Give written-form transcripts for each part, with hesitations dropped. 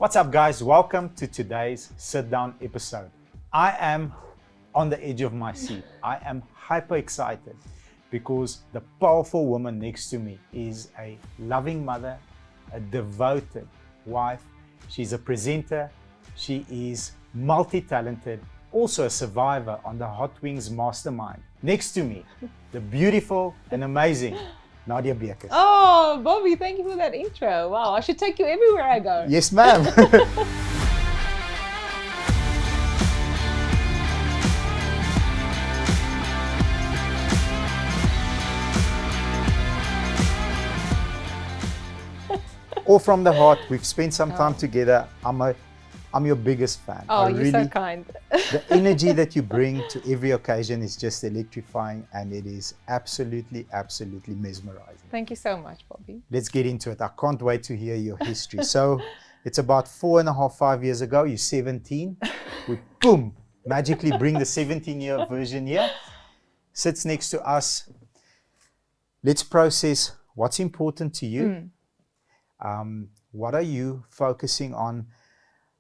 What's up, guys? Welcome to today's sit down episode. I am on the edge of my seat. I am hyper excited because the powerful woman next to me is a loving mother, a devoted wife. She's a presenter. She is multi-talented, also a survivor on the Hot Wings Mastermind. Next to me, the beautiful and amazing Nadia Beukes. Oh, Bobby, thank you for that intro. Wow, I should take you everywhere I go. Yes, ma'am. All from the heart. We've spent some time together. I'm your biggest fan. Oh, you're so kind. The energy that you bring to every occasion is just electrifying, and it is absolutely mesmerizing. Thank you so much, Bobby. Let's get into it. I can't wait to hear your history. So it's about 4.5, 5 years ago. You're 17. We, boom, magically bring the 17-year version here. Sits next to us. Let's process what's important to you. What are you focusing on?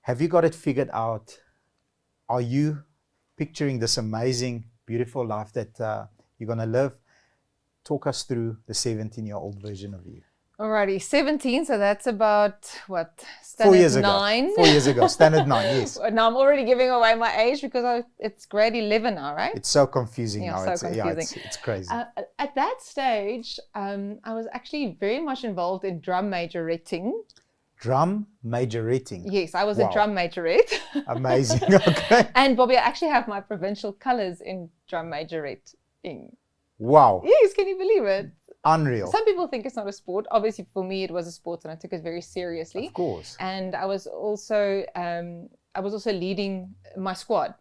Have you got it figured out? Are you picturing this amazing, beautiful life that you're going to live? Talk us through the 17-year-old version of you. Alrighty, 17, so that's about, what, 4 years standard ago. 9? 4 years ago, standard 9, yes. Now I'm already giving away my age because it's grade 11 now, right? It's so confusing now. So confusing. It's crazy. At that stage, I was actually very much involved in drum majoretting. Drum majoretting. Yes, I was Wow. a drum majorette. Amazing. Okay. And Bobby, I actually have my provincial colours in drum majoretting. Wow. Yes, can you believe it? Unreal. Some people think it's not a sport. Obviously, for me, it was a sport, and I took it very seriously. Of course. And I was also leading my squad.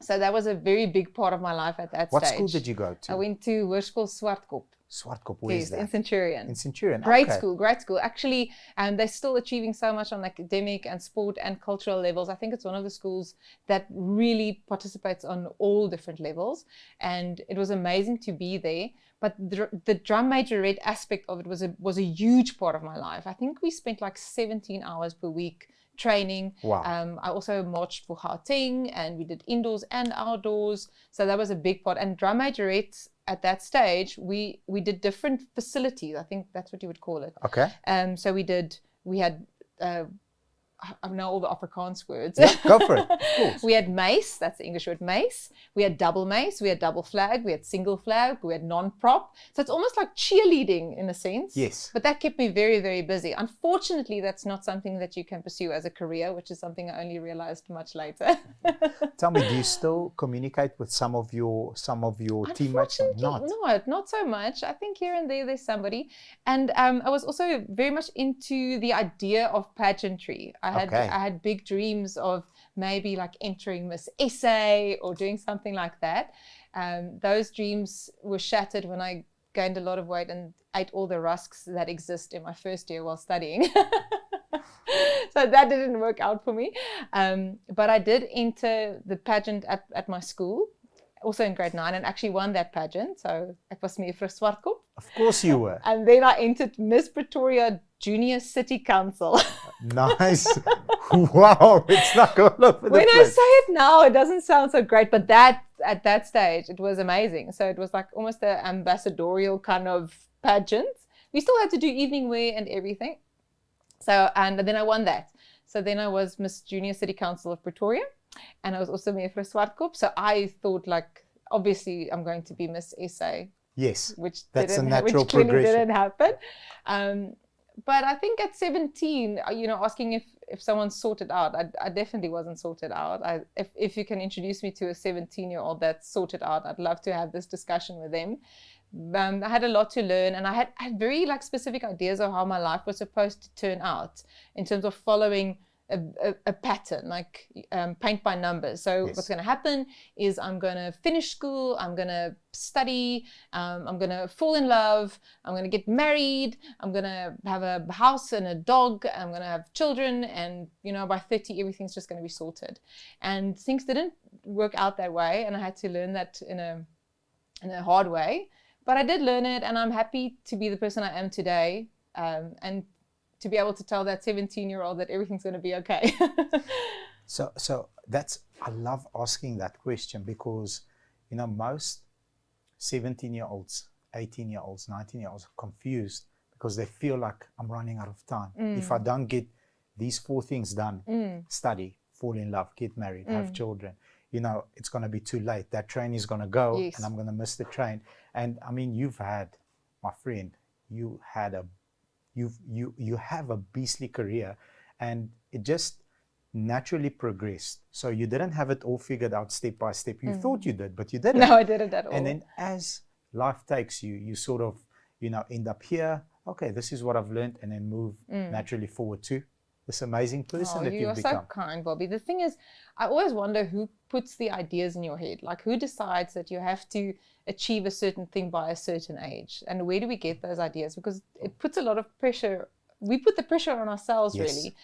So that was a very big part of my life at that What stage. school did you go to? I went to Hoërskool Swartkop. Swartkop, where is Yes, that? in Centurion. In Centurion. Great Okay. school, great school. Actually, they're still achieving so much on academic and sport and cultural levels. I think it's one of the schools that really participates on all different levels. And it was amazing to be there. But the drum majorette aspect of it was a huge part of my life. I think we spent like 17 hours per week training. Wow. I also marched for Gauteng, and we did indoors and outdoors. So that was a big part. And drum majorettes at that stage, we did different facilities. I think that's what you would call it. Okay. So we had I know all the Afrikaans words. Yeah, go for it. Of course. We had mace, that's the English word mace. We had double mace, we had double flag, we had single flag, we had non-prop. So it's almost like cheerleading in a sense. Yes. But that kept me very, very busy. Unfortunately, that's not something that you can pursue as a career, which is something I only realized much later. Tell me, do you still communicate with some of your teammates or not? Not so much. I think here and there's somebody. And I was also very much into the idea of pageantry. I had big dreams of maybe like entering Miss SA or doing something like that. Those dreams were shattered when I gained a lot of weight and ate all the rusks that exist in my first year while studying. So that didn't work out for me. But I did enter the pageant at my school, also in grade 9, and actually won that pageant. So it was me for Swartkop. Of course you were. And then I entered Miss Pretoria Junior City Council. Nice. Wow. It's not all over the When I place. say it now, it doesn't sound so great, but at that stage, it was amazing. So it was like almost an ambassadorial kind of pageant. We still had to do evening wear and everything. So, and then I won that. So then I was Miss Junior City Council of Pretoria, and I was also Mayor for Swartkop. So I thought, like, obviously I'm going to be Miss SA. Yes. Which That's a clearly natural progression. didn't happen. But I think at 17, asking if someone's sorted out, I definitely wasn't sorted out. If you can introduce me to a 17-year-old that's sorted out, I'd love to have this discussion with them. I had a lot to learn, and I had very specific ideas of how my life was supposed to turn out in terms of following a pattern, like paint by numbers. So Yes. what's going to happen is I'm going to finish school, I'm going to study, I'm going to fall in love, I'm going to get married, I'm going to have a house and a dog, I'm going to have children, and by 30 everything's just going to be sorted. And things didn't work out that way, and I had to learn that in a hard way. But I did learn it, and I'm happy to be the person I am today, and to be able to tell that 17-year-old that everything's going to be okay. So I love asking that question because, most 17-year-olds, 18-year-olds, 19-year-olds are confused because they feel like I'm running out of time. If I don't get these 4 things done, study, fall in love, get married, have children, it's going to be too late. That train is going to go and I'm going to miss the train. And I mean, my friend, you have a beastly career, and it just naturally progressed. So you didn't have it all figured out step by step. You thought you did, but you didn't. No, I didn't at all. And then as life takes you, you sort of, end up here. Okay, this is what I've learned, and then move naturally forward to this amazing person that you've become. You are so kind, Bobby. The thing is, I always wonder who puts the ideas in your head. Like, who decides that you have to achieve a certain thing by a certain age? And where do we get those ideas? Because it puts a lot of pressure. We put the pressure on ourselves, really.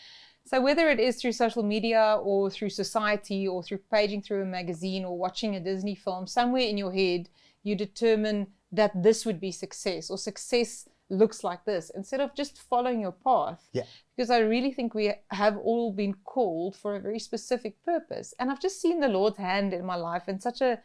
So whether it is through social media or through society or through paging through a magazine or watching a Disney film, somewhere in your head, you determine that this would be success, or success looks like this, instead of just following your path. Because I really think we have all been called for a very specific purpose. And I've just seen the Lord's hand in my life in such a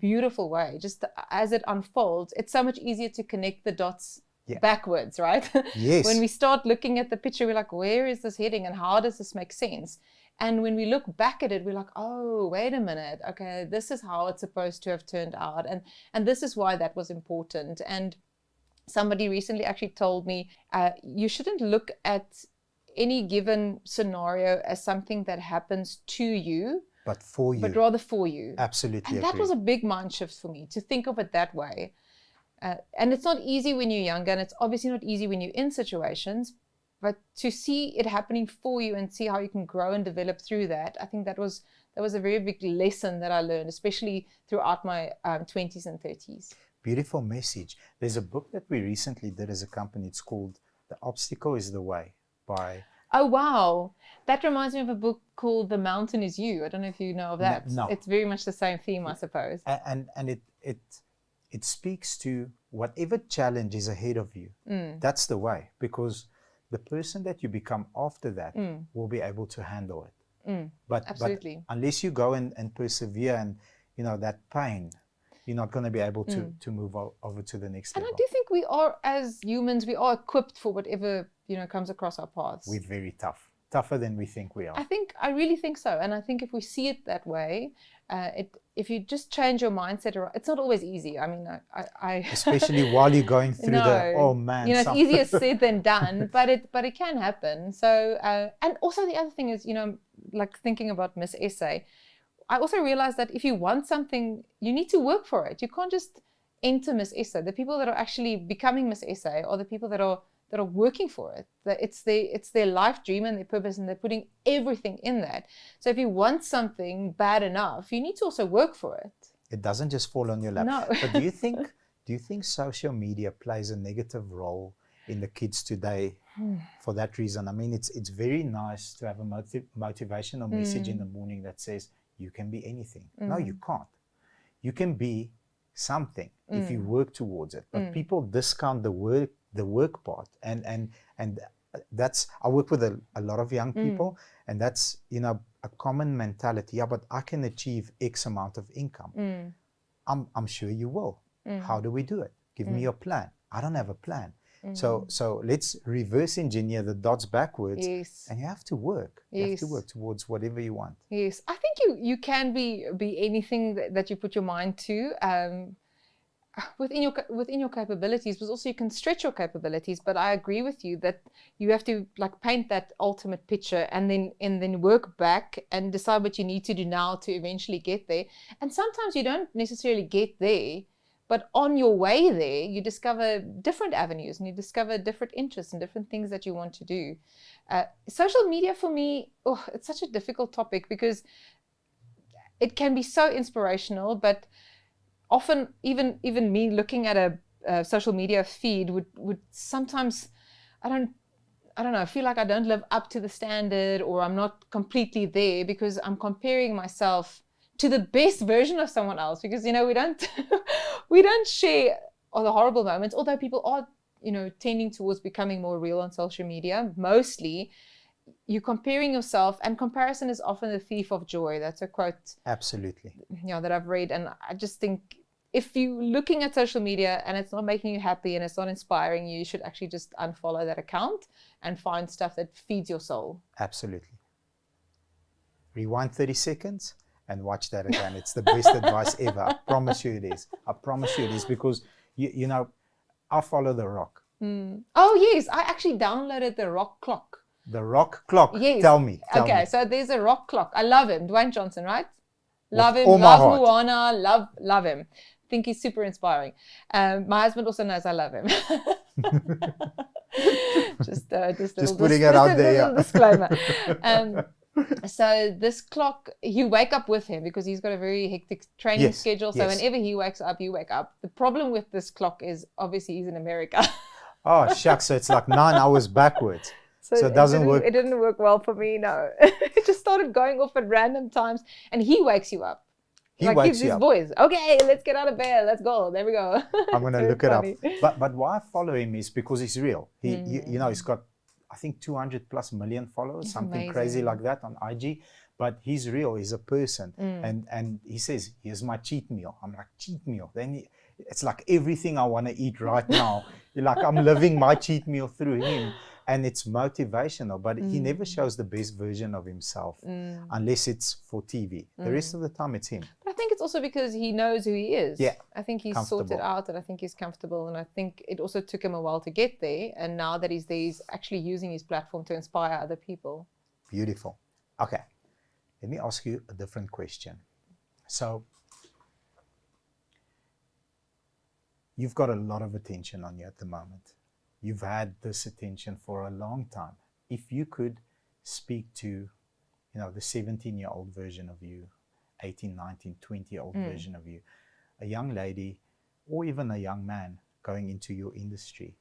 beautiful way. Just as it unfolds, it's so much easier to connect the dots backwards, right? Yes. When we start looking at the picture, we're like, where is this heading and how does this make sense? And when we look back at it, we're like, oh, wait a minute. Okay, this is how it's supposed to have turned out. And this is why that was important. And somebody recently actually told me, you shouldn't look at any given scenario as something that happens to you, but for you, but rather for you. Absolutely. And that was a big mind shift for me, to think of it that way. And it's not easy when you're younger, and it's obviously not easy when you're in situations, but to see it happening for you and see how you can grow and develop through that, I think that was a very big lesson that I learned, especially throughout my 20s and 30s. Beautiful message. There's a book that we recently did as a company. It's called The Obstacle is the Way by... Oh, wow. That reminds me of a book called The Mountain is You. I don't know if you know of that. No. It's very much the same theme, I suppose. And it speaks to whatever challenge is ahead of you. That's the way, because the person that you become after that will be able to handle it. But unless you go and persevere and, that pain, you're not going to be able to move over to the next level. And I do think we are, as humans, we are equipped for whatever, comes across our paths. We're very tough. Tougher than we think we are. I really think so. And I think if we see it that way, if you just change your mindset, it's not always easy. I mean, especially while you're going through it's easier said than done, but it can happen. So, and also the other thing is, like thinking about Miss Essay, I also realized that if you want something, you need to work for it. You can't just enter Miss Essay. The people that are actually becoming Miss Essay are the people that are working for it. It's their life dream and their purpose, and they're putting everything in that. So if you want something bad enough, you need to also work for it. It doesn't just fall on your lap. No. But do you think social media plays a negative role in the kids today for that reason? I mean, it's very nice to have a motivational message in the morning that says you can be anything. No, you can't. You can be something if you work towards it. But people discount the work part, and that's, I work with a lot of young people, and that's a common mentality. Yeah, but I can achieve X amount of income. I'm sure you will. How do we do it? Give me your plan. I don't have a plan. So let's reverse engineer the dots backwards. Yes. And you have to work. You have to work towards whatever you want. Yes, I think you can be anything that you put your mind to. Within your capabilities, but also you can stretch your capabilities. But I agree with you that you have to paint that ultimate picture and then work back and decide what you need to do now to eventually get there. And sometimes you don't necessarily get there, but on your way there, you discover different avenues and you discover different interests and different things that you want to do. Social media for me, it's such a difficult topic because it can be so inspirational, but often even me looking at a social media feed would sometimes, I don't know, feel like I don't live up to the standard, or I'm not completely there because I'm comparing myself to the best version of someone else, because we don't we don't share all the horrible moments, although people are tending towards becoming more real on social media. Mostly you're comparing yourself, and comparison is often the thief of joy. That's a quote. Absolutely. That I've read. And I just think if you're looking at social media and it's not making you happy and it's not inspiring you, you should actually just unfollow that account and find stuff that feeds your soul. Absolutely. Rewind 30 seconds and watch that again. It's the best advice ever. I promise you it is. I promise you it is, because, I follow The Rock. Oh, yes. I actually downloaded The Rock clock. The Rock clock? Yes. Tell me. So there's a Rock clock. I love him. Dwayne Johnson, right? Love With him. all my Love heart. Moana. Love him. Think he's super inspiring. My husband also knows I love him. just putting it out there. Little disclaimer. So this clock, you wake up with him because he's got a very hectic training schedule. So whenever he wakes up, you wake up. The problem with this clock is obviously he's in America. Oh, shucks. So it's like 9 hours backwards. So it doesn't work. It didn't work well for me, no. It just started going off at random times, and he wakes you up. He wakes you up. Voice. Okay, let's get out of bed. Let's go. There we go. I'm going to look it up. But why I follow him is because he's real. He's got, I think, 200 plus million followers, It's something amazing. crazy like that on IG. But he's real. He's a person. And he says, here's my cheat meal. I'm like, cheat meal? Then it's like everything I want to eat right now. Like I'm living my cheat meal through him. And it's motivational, but he never shows the best version of himself unless it's for TV. The rest of the time, it's him. But I think it's also because he knows who he is. Yeah, I think he's sorted out, and I think he's comfortable. And I think it also took him a while to get there. And now that he's there, he's actually using his platform to inspire other people. Beautiful. Okay, let me ask you a different question. So, you've got a lot of attention on you at the moment. You've had this attention for a long time. If you could speak to, the 17-year-old version of you, 18, 19, 20-year-old version of you, a young lady or even a young man going into your industry,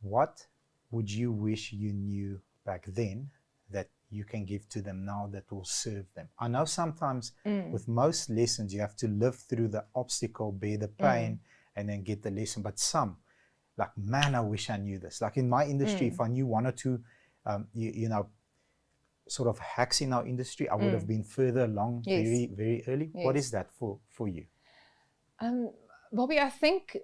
what would you wish you knew back then that you can give to them now that will serve them? I know sometimes with most lessons, you have to live through the obstacle, bear the pain, and then get the lesson. But some, like, man, I wish I knew this. Like in my industry, if I knew one or two, sort of hacks in our industry, I would have been further along very, very early. Yes. What is that for you? Bobby, I think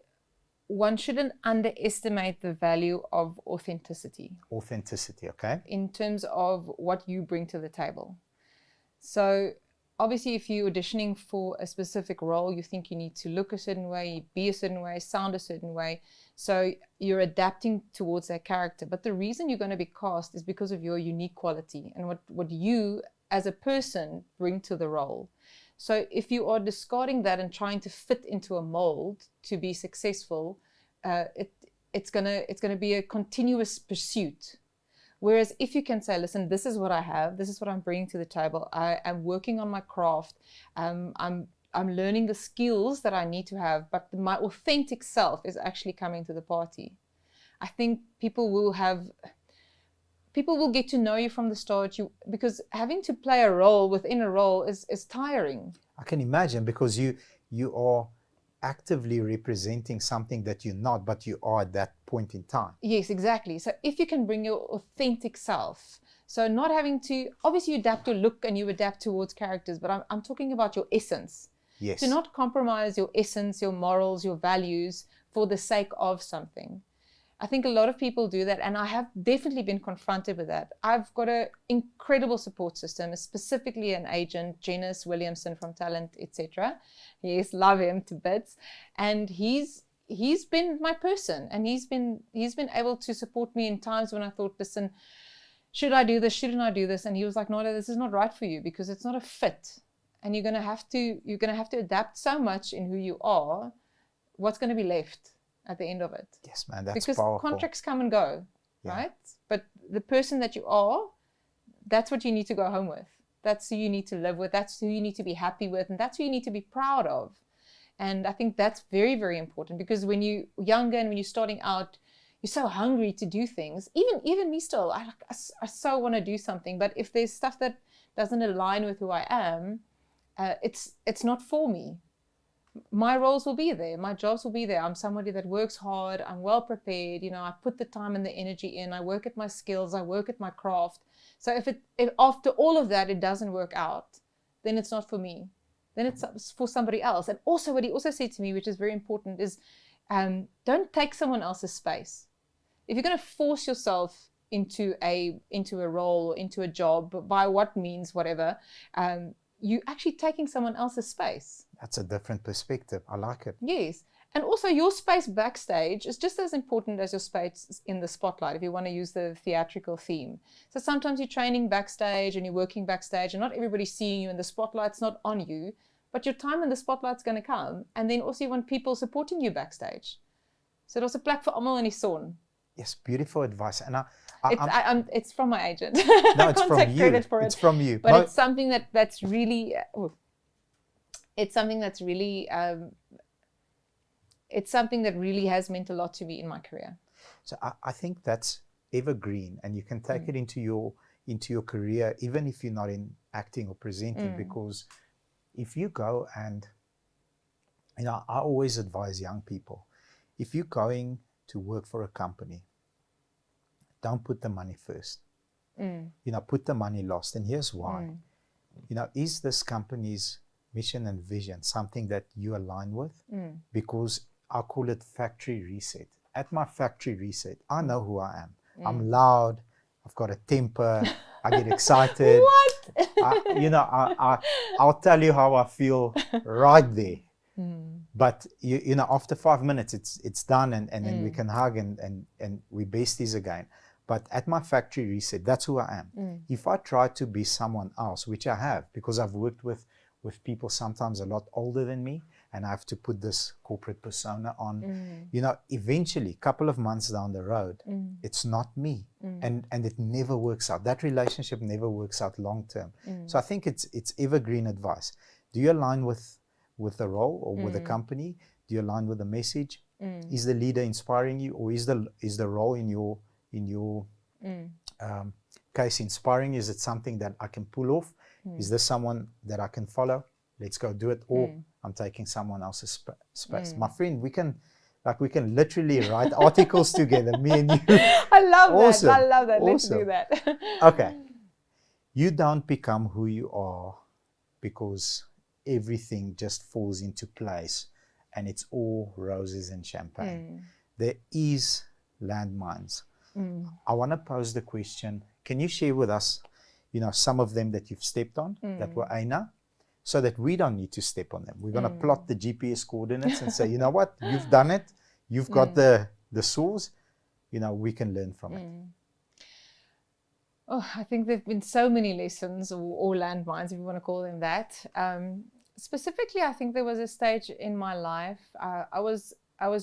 one shouldn't underestimate the value of authenticity. Authenticity, okay. In terms of what you bring to the table. So obviously, if you're auditioning for a specific role, you think you need to look a certain way, be a certain way, sound a certain way. So you're adapting towards that character. But the reason you're going to be cast is because of your unique quality and what you as a person bring to the role. So if you are discarding that and trying to fit into a mold to be successful, it's gonna be a continuous pursuit. Whereas if you can say, listen, this is what I have, this is what I'm bringing to the table, I am working on my craft, I'm learning the skills that I need to have, but my authentic self is actually coming to the party. I think people will get to know you from the start, because having to play a role within a role is tiring. I can imagine, because you are actively representing something that you're not, but you are at that point in time. Yes, exactly. So if you can bring your authentic self, so not having to, obviously you adapt your look and you adapt towards characters, but I'm talking about your essence. Yes. To not compromise your essence, your morals, your values for the sake of something. I think a lot of people do that, and I have definitely been confronted with that. I've got an incredible support system, specifically an agent, Janice Williamson from Talent, etc. Yes, love him to bits, and he's been my person, and he's been able to support me in times when I thought, listen, should I do this? Shouldn't I do this? And he was like, no, this is not right for you because it's not a fit, and you're gonna have to adapt so much in who you are. What's going to be left at the end of it? Yes, man, that's because powerful. Contracts come and go, right? But the person that you are, that's what you need to go home with. That's who you need to live with. That's who you need to be happy with, and that's who you need to be proud of. And I think that's very, very important, because when you're younger and when you're starting out, you're so hungry to do things. Even me still, I so want to do something, but if there's stuff that doesn't align with who I am, it's not for me. my roles will be there. My jobs will be there. I'm somebody that works hard. I'm well prepared. I put the time and the energy in. I work at my skills. I work at my craft. So if after all of that, it doesn't work out, then it's not for me. Then it's for somebody else. And also what he also said to me, which is very important, is don't take someone else's space. If you're going to force yourself into a role or into a job, by what means, whatever, you're actually taking someone else's space. That's a different perspective. I like it. Yes. And also your space backstage is just as important as your space in the spotlight, if you want to use the theatrical theme. So sometimes you're training backstage and you're working backstage and not everybody's seeing you and the spotlight's not on you, but your time in the spotlight's going to come. And then also you want people supporting you backstage. So there's a plek vir almal in die son. Yes, beautiful advice. And it's from my agent. No, it's from you. It's from you. But it's something that's really, it's something that really has meant a lot to me in my career. So I think that's evergreen, and you can take it into your career, even if you're not in acting or presenting, because if you go and, I always advise young people, if you're going to work for a company, don't put the money first. Put the money last. And here's why. Is this company's mission and vision something that you align with? Because I call it factory reset. At my factory reset, I know who I am. I'm loud. I've got a temper. I get excited. What? I'll tell you how I feel right there. But after 5 minutes, it's done, and then we can hug and we besties again. But at my factory reset, that's who I am. If I try to be someone else, which I have, because I've worked with people sometimes a lot older than me, and I have to put this corporate persona on, eventually, a couple of months down the road, it's not me. And it never works out. That relationship never works out long term. So I think it's evergreen advice. Do you align with the role or with the company? Do you align with the message? Is the leader inspiring you, or is the role in your case inspiring? Is it something that I can pull off? Is this someone that I can follow? Let's go do it. Or I'm taking someone else's space. My friend, we can literally write articles together, me and you. I love Awesome. that. I love that. Awesome. Let's do that. Okay. You don't become who you are because everything just falls into place and it's all roses and champagne. There is landmines. I want to pose the question, can you share with us, some of them that you've stepped on that were Aina, so that we don't need to step on them? We're going to plot the GPS coordinates and say, you know what, you've done it, you've got the source, we can learn from it. Oh, I think there've been so many lessons or landmines, if you want to call them that. Specifically, I think there was a stage in my life, I was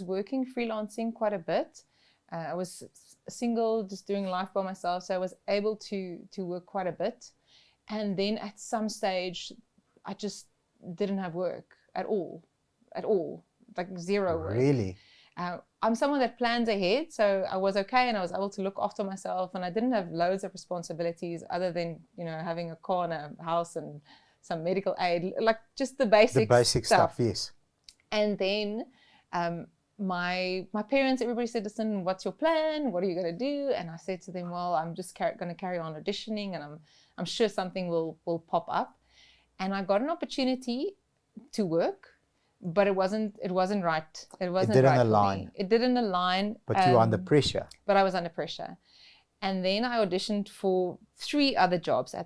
working freelancing quite a bit. I was single, just doing life by myself, so I was able to work quite a bit. And then at some stage, I just didn't have work at all, like zero work. Really? I'm someone that plans ahead, so I was okay and I was able to look after myself, and I didn't have loads of responsibilities other than, having a car and a house and some medical aid, like just the basic stuff, yes. And then my parents, everybody said, listen, what's your plan? What are you going to do? And I said to them, well, I'm just going to carry on auditioning, and I'm sure something will pop up. And I got an opportunity to work, but it wasn't right. It didn't align. It didn't align. But you were under pressure. But I was under pressure. And then I auditioned for 3 other jobs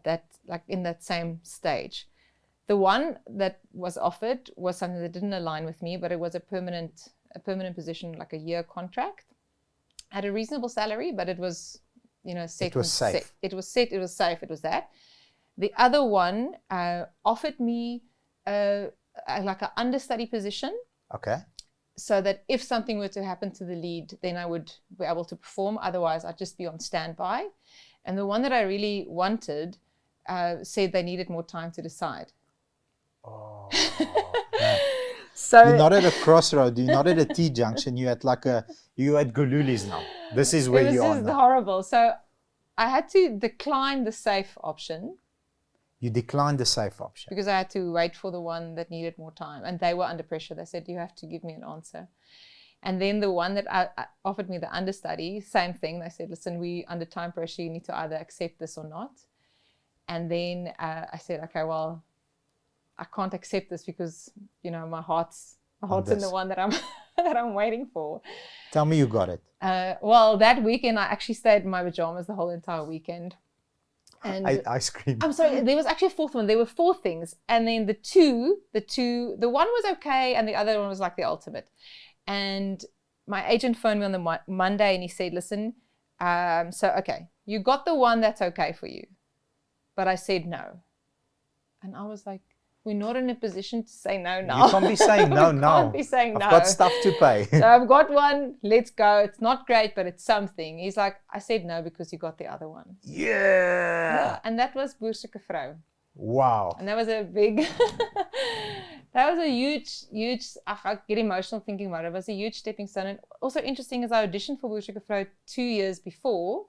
in that same stage. The one that was offered was something that didn't align with me, but it was a permanent position, like a year contract, at a reasonable salary, but it was, set. It was safe. It was set. It was safe. It was that. The other one offered me like an understudy position. Okay. So that if something were to happen to the lead, then I would be able to perform. Otherwise, I'd just be on standby. And the one that I really wanted said they needed more time to decide. Oh, so you're not at a crossroad. You're not at a T-junction. You're at you're at Gululi's now. This is where you are now. This is horrible. So I had to decline the safe option. You declined the safe option. Because I had to wait for the one that needed more time. And they were under pressure. They said, you have to give me an answer. And then the one that I offered me the understudy, same thing. They said, listen, we under time pressure, you need to either accept this or not. And then I said, okay, well, I can't accept this because, you know, my heart's in the one that I'm that I'm waiting for. Tell me you got it. Well, that weekend I actually stayed in my pajamas the whole entire weekend. And I ate ice cream. I'm sorry, there was actually a fourth one. There were 4 things. And then the one was okay and the other one was like the ultimate. And my agent phoned me on the Monday and he said, listen, so okay, you got the one that's okay for you. But I said no. And I was like, we're not in a position to say no now. You can't be saying no now. Can't be saying no. I've got stuff to pay. So I've got one, let's go. It's not great, but it's something. He's like, I said no because you got the other one. Yeah. And that was Boersukke Vrou. Wow. And that was a big, that was a huge, I get emotional thinking about it. It was a huge stepping stone. And also interesting is I auditioned for Boersukke Vrou 2 years before.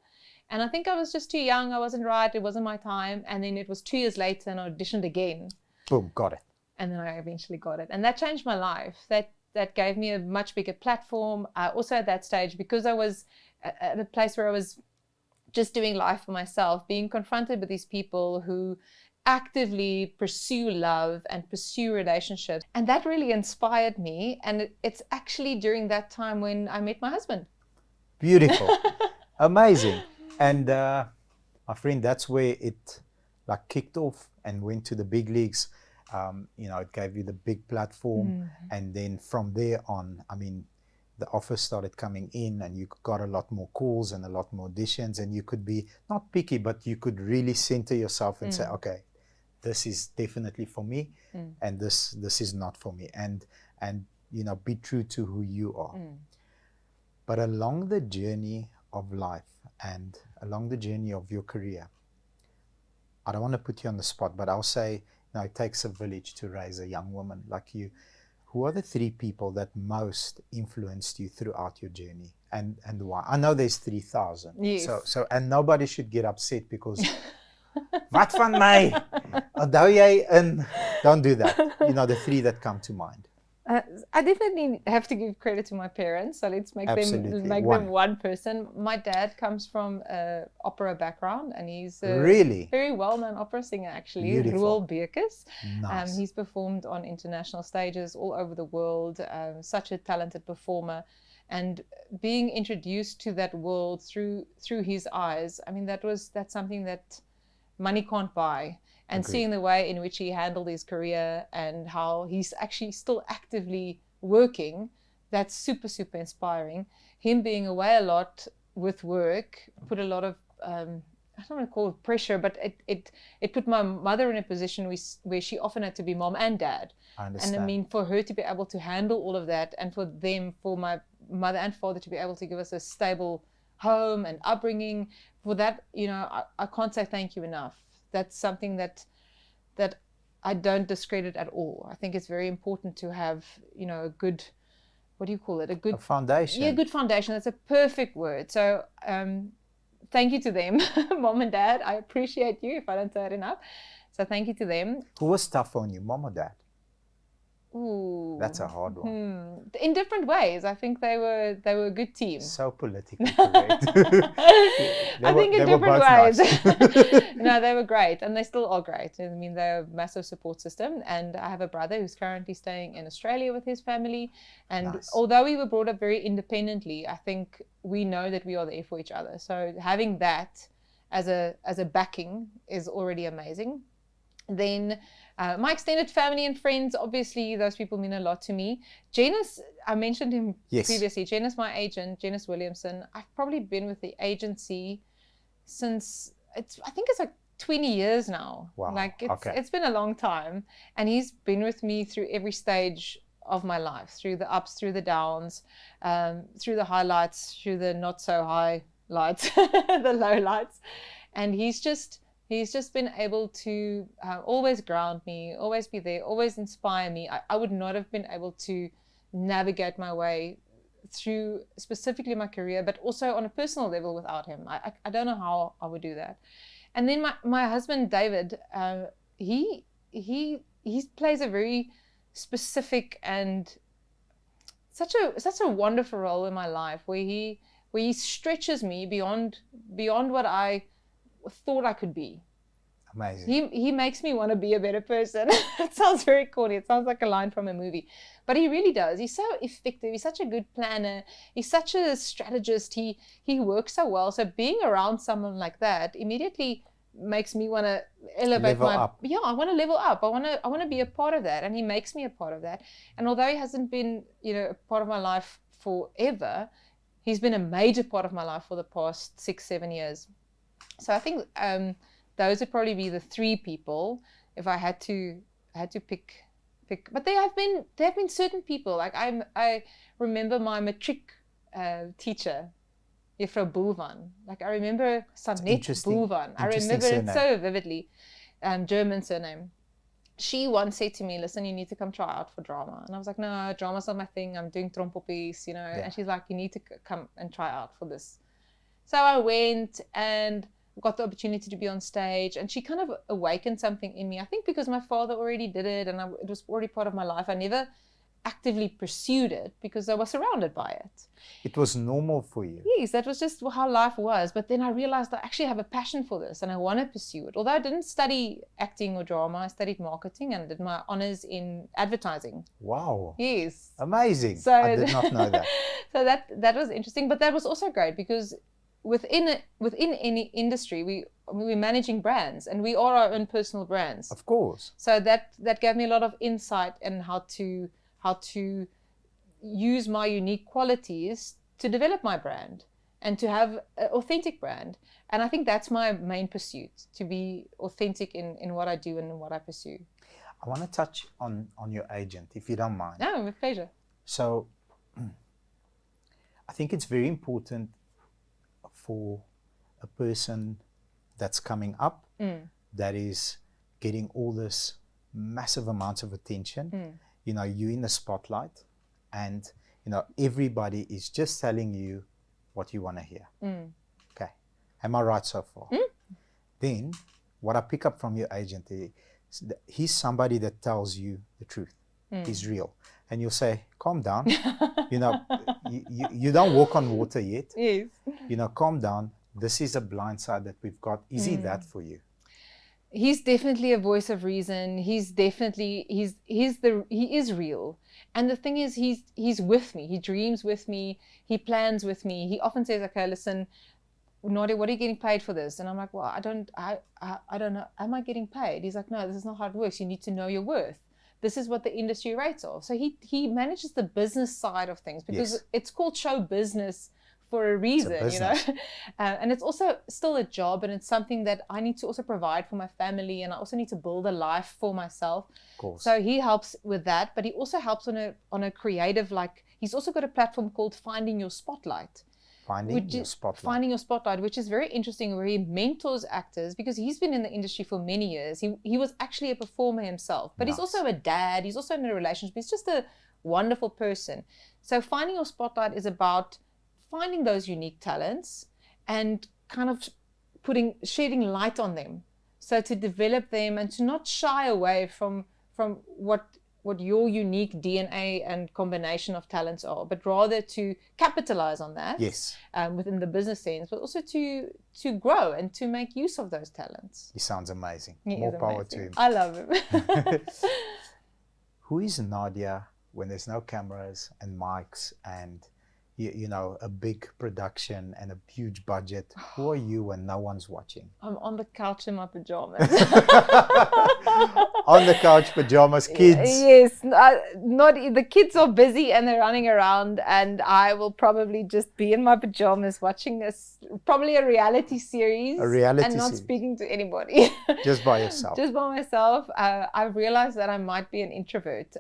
And I think I was just too young. I wasn't right. It wasn't my time. And then it was 2 years later and I auditioned again. Boom, got it. And then I eventually got it. And that changed my life. That gave me a much bigger platform. Also at that stage, because I was at a place where I was just doing life for myself, being confronted with these people who actively pursue love and pursue relationships. And that really inspired me. And it's actually during that time when I met my husband. Beautiful. Amazing. And my friend, that's where it like kicked off and went to the big leagues. You know, it gave you the big platform. And then from there on, I mean, the offers started coming in and you got a lot more calls and a lot more auditions, and you could be not picky, but you could really center yourself and say, okay, this is definitely for me and this is not for me. And you know, be true to who you are. But along the journey of life and along the journey of your career, I don't want to put you on the spot, but I'll say, you know, it takes a village to raise a young woman like you. Who are the 3 people that most influenced you throughout your journey, and why? I know there's 3,000. Yes. So and nobody should get upset because wat van my? Onthou jy in? Don't do that. You know, the 3 that come to mind. I definitely have to give credit to my parents. So let's make them one person. My dad comes from an opera background, and he's a very well-known opera singer, actually. Nadia Beukes. Nice. He's performed on international stages all over the world. Such a talented performer, and being introduced to that world through his eyes. I mean, that's something that money can't buy. And Agreed. Seeing the way in which he handled his career and how he's actually still actively working, that's super, super inspiring. Him being away a lot with work put a lot of, I don't want to call it pressure, but it put my mother in a position where she often had to be mom and dad. I understand. And I mean, for her to be able to handle all of that, and for my mother and father to be able to give us a stable home and upbringing, for that, you know, I can't say thank you enough. That's something that I don't discredit at all. I think it's very important to have, you know, a good, what do you call it? A foundation. Yeah, good foundation. That's a perfect word. So thank you to them, mom and dad. I appreciate you if I don't say it enough. So thank you to them. Who was tough on you, mom or dad? Ooh. That's a hard one. In different ways. I think they were a good team. So politically correct. I think in different ways. Nice. No, they were great, and they still are great. I mean, they're a massive support system. And I have a brother who's currently staying in Australia with his family. And nice. Although we were brought up very independently, I think we know that we are there for each other. So having that as a backing is already amazing. Then my extended family and friends, obviously those people mean a lot to me. Janice, I mentioned him previously. Janice, my agent, Janice Williamson. I've probably been with the agency since, I think it's like 20 years now. Wow. Like it's been a long time. And he's been with me through every stage of my life, through the ups, through the downs, through the highlights, through the not so high lights, the low lights. And he's just been able to always ground me, always be there, always inspire me. I would not have been able to navigate my way through specifically my career, but also on a personal level without him. I don't know how I would do that. And then my husband, David, he plays a very specific and such a wonderful role in my life, where he stretches me beyond what I thought I could be. Amazing. He makes me want to be a better person. It sounds very corny. It sounds like a line from a movie, but he really does. He's so effective. He's such a good planner. He's such a strategist. He works so well. So being around someone like that immediately makes me want to elevate I want to level up. I want to be a part of that, and he makes me a part of that. And although he hasn't been, a part of my life forever, he's been a major part of my life for the past 6-7 years. So I think those would probably be the three people if I had to pick. But there have been certain people. Like I remember my matric teacher, Juffrou Boelwan. Like I remember Sanet Boelwan. I remember it so vividly. German surname. She once said to me, "Listen, you need to come try out for drama." And I was like, "No, drama's not my thing. I'm doing trompoppies, Yeah. And she's like, "You need to come and try out for this." So I went and got the opportunity to be on stage, and she kind of awakened something in me. I think because my father already did it, and it was already part of my life. I never actively pursued it because I was surrounded by it. It was normal for you. Yes, that was just how life was. But then I realized I actually have a passion for this and I want to pursue it. Although I didn't study acting or drama, I studied marketing and did my honors in advertising. Wow. Yes. Amazing. So, I did not know that. So that was interesting, but that was also great because within any industry, we're managing brands, and we are our own personal brands. Of course. So that gave me a lot of insight in how to use my unique qualities to develop my brand and to have an authentic brand. And I think that's my main pursuit, to be authentic in what I do and in what I pursue. I want to touch on your agent, if you don't mind. No, with pleasure. So I think it's very important for a person that's coming up, that is getting all this massive amounts of attention. You're in the spotlight, and everybody is just telling you what you want to hear. Okay, am I right so far? Then what I pick up from your agent is he's somebody that tells you the truth. He's real, and you'll say, calm down. You don't walk on water yet. Yes. Calm down. This is a blind side that we've got. Is he that for you? He's definitely a voice of reason. He is real. And the thing is, he's with me. He dreams with me. He plans with me. He often says, "Okay, listen, Nadia, what are you getting paid for this?" And I'm like, "Well, I don't know. Am I getting paid?" He's like, "No, this is not how it works. You need to know your worth. This is what the industry rates of." So he manages the business side of things, because it's called show business for a reason, and it's also still a job, and it's something that I need to also provide for my family, and I also need to build a life for myself. Of course. So he helps with that, but he also helps on a creative, like he's also got a platform called Finding Your Spotlight. Finding Your Spotlight, which is very interesting, where he mentors actors, because he's been in the industry for many years. He was actually a performer himself, but He's also a dad. He's also in a relationship. He's just a wonderful person. So Finding Your Spotlight is about finding those unique talents and kind of shedding light on them. So to develop them and to not shy away from what your unique DNA and combination of talents are, but rather to capitalize on that. Yes. Within the business sense, but also to grow and to make use of those talents. He sounds amazing. More power to him. I love him. Who is Nadia when there's no cameras and mics and a big production and a huge budget? Who are you when no one's watching? I'm on the couch in my pajamas. On the couch, pajamas, kids. Yes, the kids are busy and they're running around, and I will probably just be in my pajamas watching probably a reality series. And not speaking to anybody. Just by yourself. Just by myself. I realized that I might be an introvert.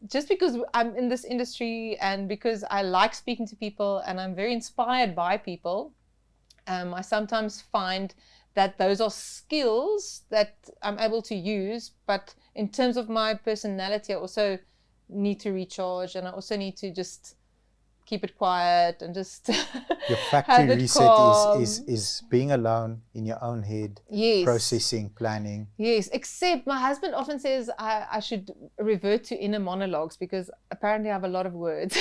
Just because I'm in this industry and because I like speaking to people and I'm very inspired by people, I sometimes find that those are skills that I'm able to use, but in terms of my personality, I also need to recharge, and I also need to just keep it quiet and just Your factory have it reset calm. is being alone in your own head, Yes. processing, planning. Yes, except my husband often says I should revert to inner monologues because apparently I have a lot of words.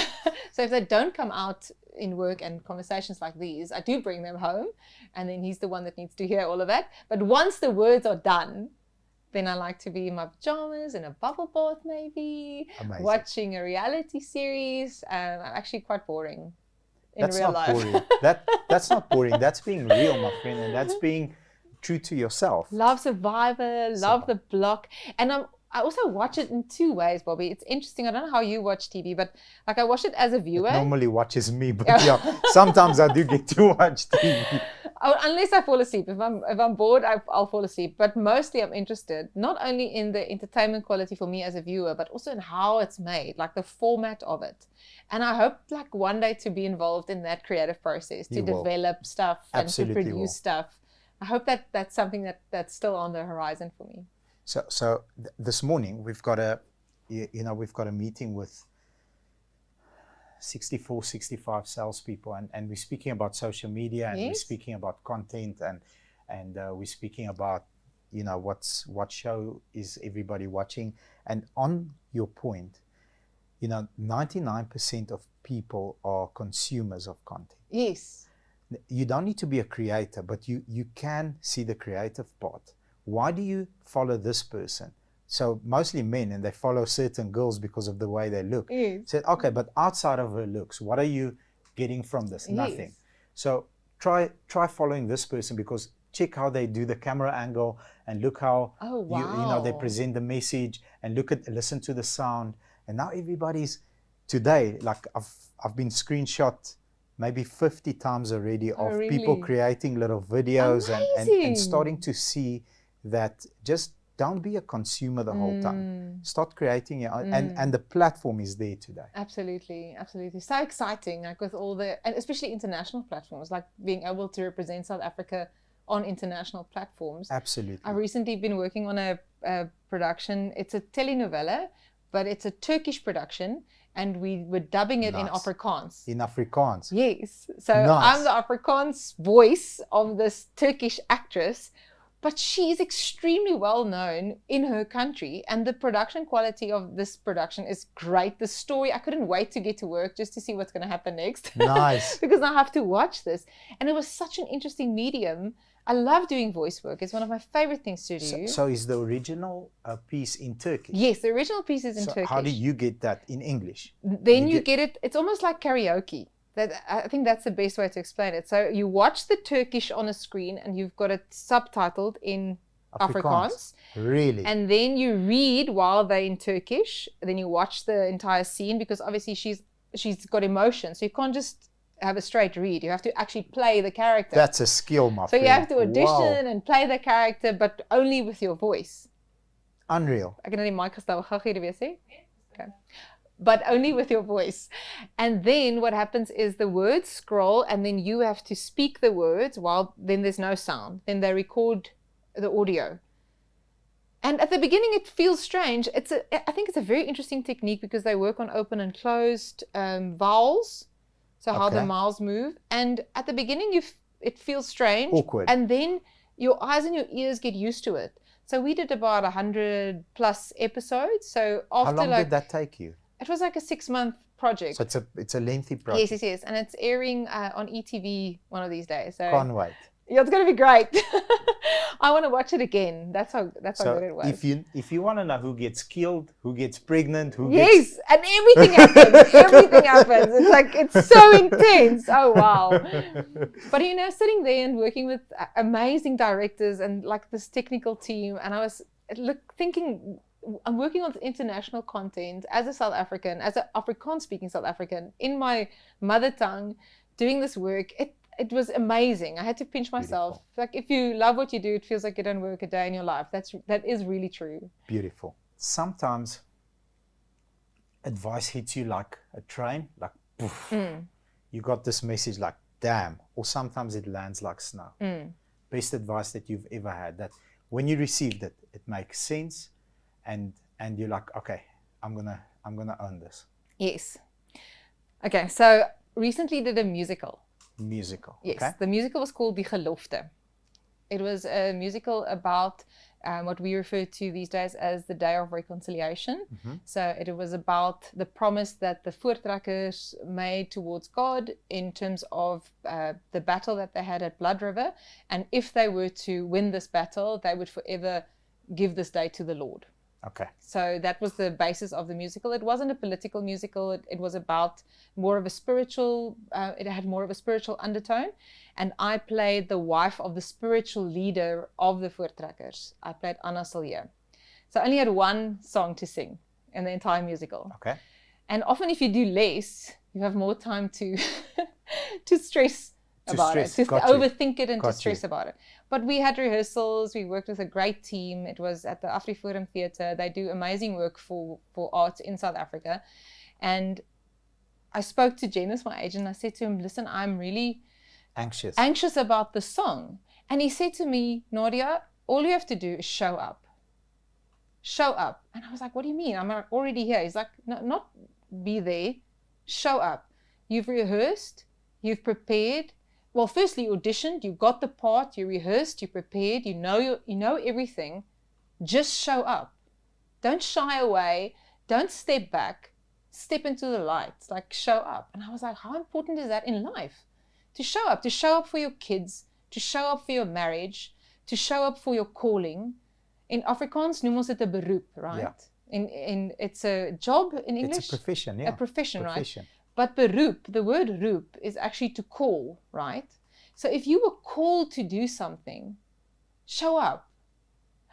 So if they don't come out in work and conversations like these, I do bring them home, and then he's the one that needs to hear all of that. But once the words are done, then I like to be in my pajamas in a bubble bath, maybe Amazing. watching a reality series. I'm actually quite boring in That's real not life. boring. That's not boring. That's being real, my friend, and that's being true to yourself. Love Survivor, love The Block, and I also watch it in two ways, Bobby. It's interesting. I don't know how you watch TV, but like I watch it as a viewer. It normally watches me, but yeah, sometimes I do get to watch TV. Unless I fall asleep. If I'm bored, I'll fall asleep. But mostly I'm interested not only in the entertainment quality for me as a viewer, but also in how it's made, like the format of it. And I hope like one day to be involved in that creative process, to develop stuff and to produce stuff. I hope that's something that's still on the horizon for me. So this morning we've got a meeting with 64, 65 salespeople, and we're speaking about social media, and we're speaking about content, and we're speaking about what show is everybody watching. And on your point, 99% of people are consumers of content. Yes. You don't need to be a creator, but you can see the creative part. Why do you follow this person? So mostly men, and they follow certain girls because of the way they look. Yes. Said, okay, but outside of her looks, what are you getting from this? Yes. Nothing. So try following this person, because check how they do the camera angle, and look how they present the message, and listen to the sound. And now everybody's today, like I've been screenshot maybe 50 times already of people creating little videos and starting to see that just don't be a consumer the whole time. Start creating your own, and the platform is there today. Absolutely, absolutely. So exciting, like with all and especially international platforms, like being able to represent South Africa on international platforms. Absolutely. I've recently been working on a production. It's a telenovela, but it's a Turkish production, and we were dubbing it in Afrikaans. In Afrikaans. Yes. So I'm the Afrikaans voice of this Turkish actress, but she is extremely well known in her country, and the production quality of this production is great. The story, I couldn't wait to get to work just to see what's going to happen next. Nice. Because I have to watch this. And it was such an interesting medium. I love doing voice work. It's one of my favorite things to do. So is the original piece in Turkish? Yes, the original piece is in Turkish. How do you get that in English? Then you get it. It's almost like karaoke. I think that's the best way to explain it. So you watch the Turkish on a screen, and you've got it subtitled in Afrikaans. Really? And then you read while they're in Turkish. Then you watch the entire scene, because obviously she's got emotion. So you can't just have a straight read. You have to actually play the character. That's a skill, my friend. So you have to audition and play the character, but only with your voice. Unreal. Ek het nou die mic gestel. Gou gee die weer sê. Okay. But only with your voice. And then what happens is the words scroll, and then you have to speak the words while then there's no sound. Then they record the audio. And at the beginning it feels strange. I think it's a very interesting technique, because they work on open and closed vowels. So how the mouths move. And at the beginning it feels strange. Awkward. And then your eyes and your ears get used to it. So we did about 100 plus episodes. So after how long did that take you? It was like a 6-month project. So it's a lengthy project. Yes. And it's airing on ETV one of these days. So can't wait. Yeah, it's going to be great. I want to watch it again. That's how good it was. If you want to know who gets killed, who gets pregnant, who gets... and everything happens. Everything happens. It's like, it's so intense. Oh, wow. But, sitting there and working with amazing directors and like this technical team, and I was thinking... I'm working on international content as a South African, as an Afrikaans-speaking South African, in my mother tongue, doing this work. It was amazing. I had to pinch myself. Beautiful. Like, if you love what you do, it feels like you don't work a day in your life. That is really true. Beautiful. Sometimes advice hits you like a train, like poof. You got this message like, damn. Or sometimes it lands like snow. Best advice that you've ever had, that when you received it, it makes sense. And you're like, okay, I'm gonna own this. Yes. Okay, so recently did a musical. Musical. Yes, Okay. the musical was called Die Gelofte. It was a musical about what we refer to these days as the Day of Reconciliation. So it was about the promise that the Voortrekkers made towards God in terms of the battle that they had at Blood River. And if they were to win this battle, they would forever give this day to the Lord. Okay. So that was the basis of the musical. It wasn't a political musical. It was about more of a spiritual, it had more of a spiritual undertone. And I played the wife of the spiritual leader of the Voortrekkers. I played Anna Silje. So I only had one song to sing in the entire musical. Okay. And often if you do less, you have more time to to stress about it, to overthink it and to stress about it. But we had rehearsals, we worked with a great team. It was at the AfriForum Theatre. They do amazing work for arts in South Africa. And I spoke to Janice, my agent, and I said to him, listen, I'm really anxious about the song. And he said to me, Nadia, all you have to do is show up. Show up. And I was like, what do you mean? I'm already here. He's like, no, not be there. Show up. You've rehearsed. You've prepared. Well, firstly, you auditioned, you got the part, you rehearsed, you prepared, you know everything. Just show up. Don't shy away. Don't step back. Step into the light. Like, show up. And I was like, how important is that in life? To show up for your kids, to show up for your marriage, to show up for your calling. In Afrikaans noem ons dit 'n beroep, right? Yeah. It's a job in English. It's a profession, yeah. A profession, right? But beroep, the word roep is actually to call, right? So if you were called to do something, show up.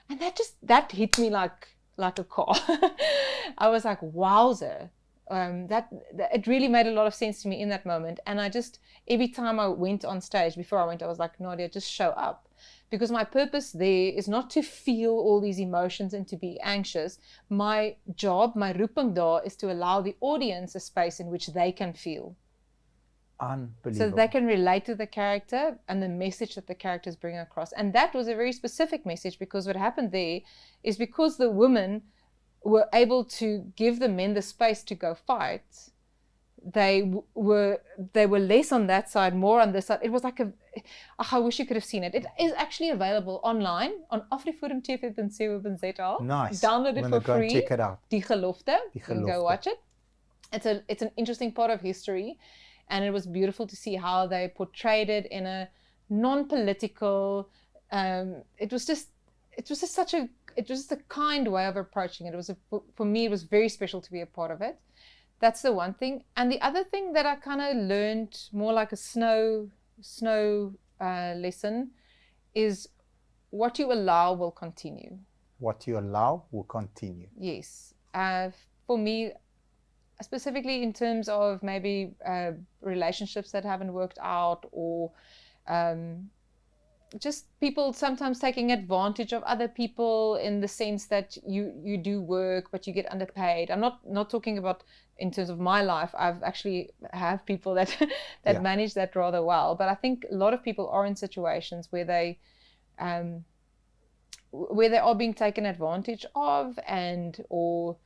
And that hit me like a car. I was like, wowzer. That it really made a lot of sense to me in that moment. And every time I went on stage, before I went, I was like, Nadia, just show up. Because my purpose there is not to feel all these emotions and to be anxious. My job, my roeping daar, is to allow the audience a space in which they can feel. Unbelievable. So they can relate to the character and the message that the characters bring across. And that was a very specific message, because what happened there is because the women were able to give the men the space to go fight, they were less on that side, more on this side. It was like I wish you could have seen it. It is actually available online on afriforumtv.co.za. Nice. Download it for free. Check it out. Die Gelofte. You can go watch it. It's an interesting part of history, and it was beautiful to see how they portrayed it in a non-political. It was just a kind way of approaching it. For me, it was very special to be a part of it. That's the one thing. And the other thing that I kind of learned, more like a snow lesson, is what you allow will continue. What you allow will continue. Yes. For me, specifically in terms of maybe relationships that haven't worked out, or just people sometimes taking advantage of other people in the sense that you do work but you get underpaid. I'm not talking about in terms of my life. I've actually have people that manage that rather well, but I think a lot of people are in situations where they are being taken advantage of, or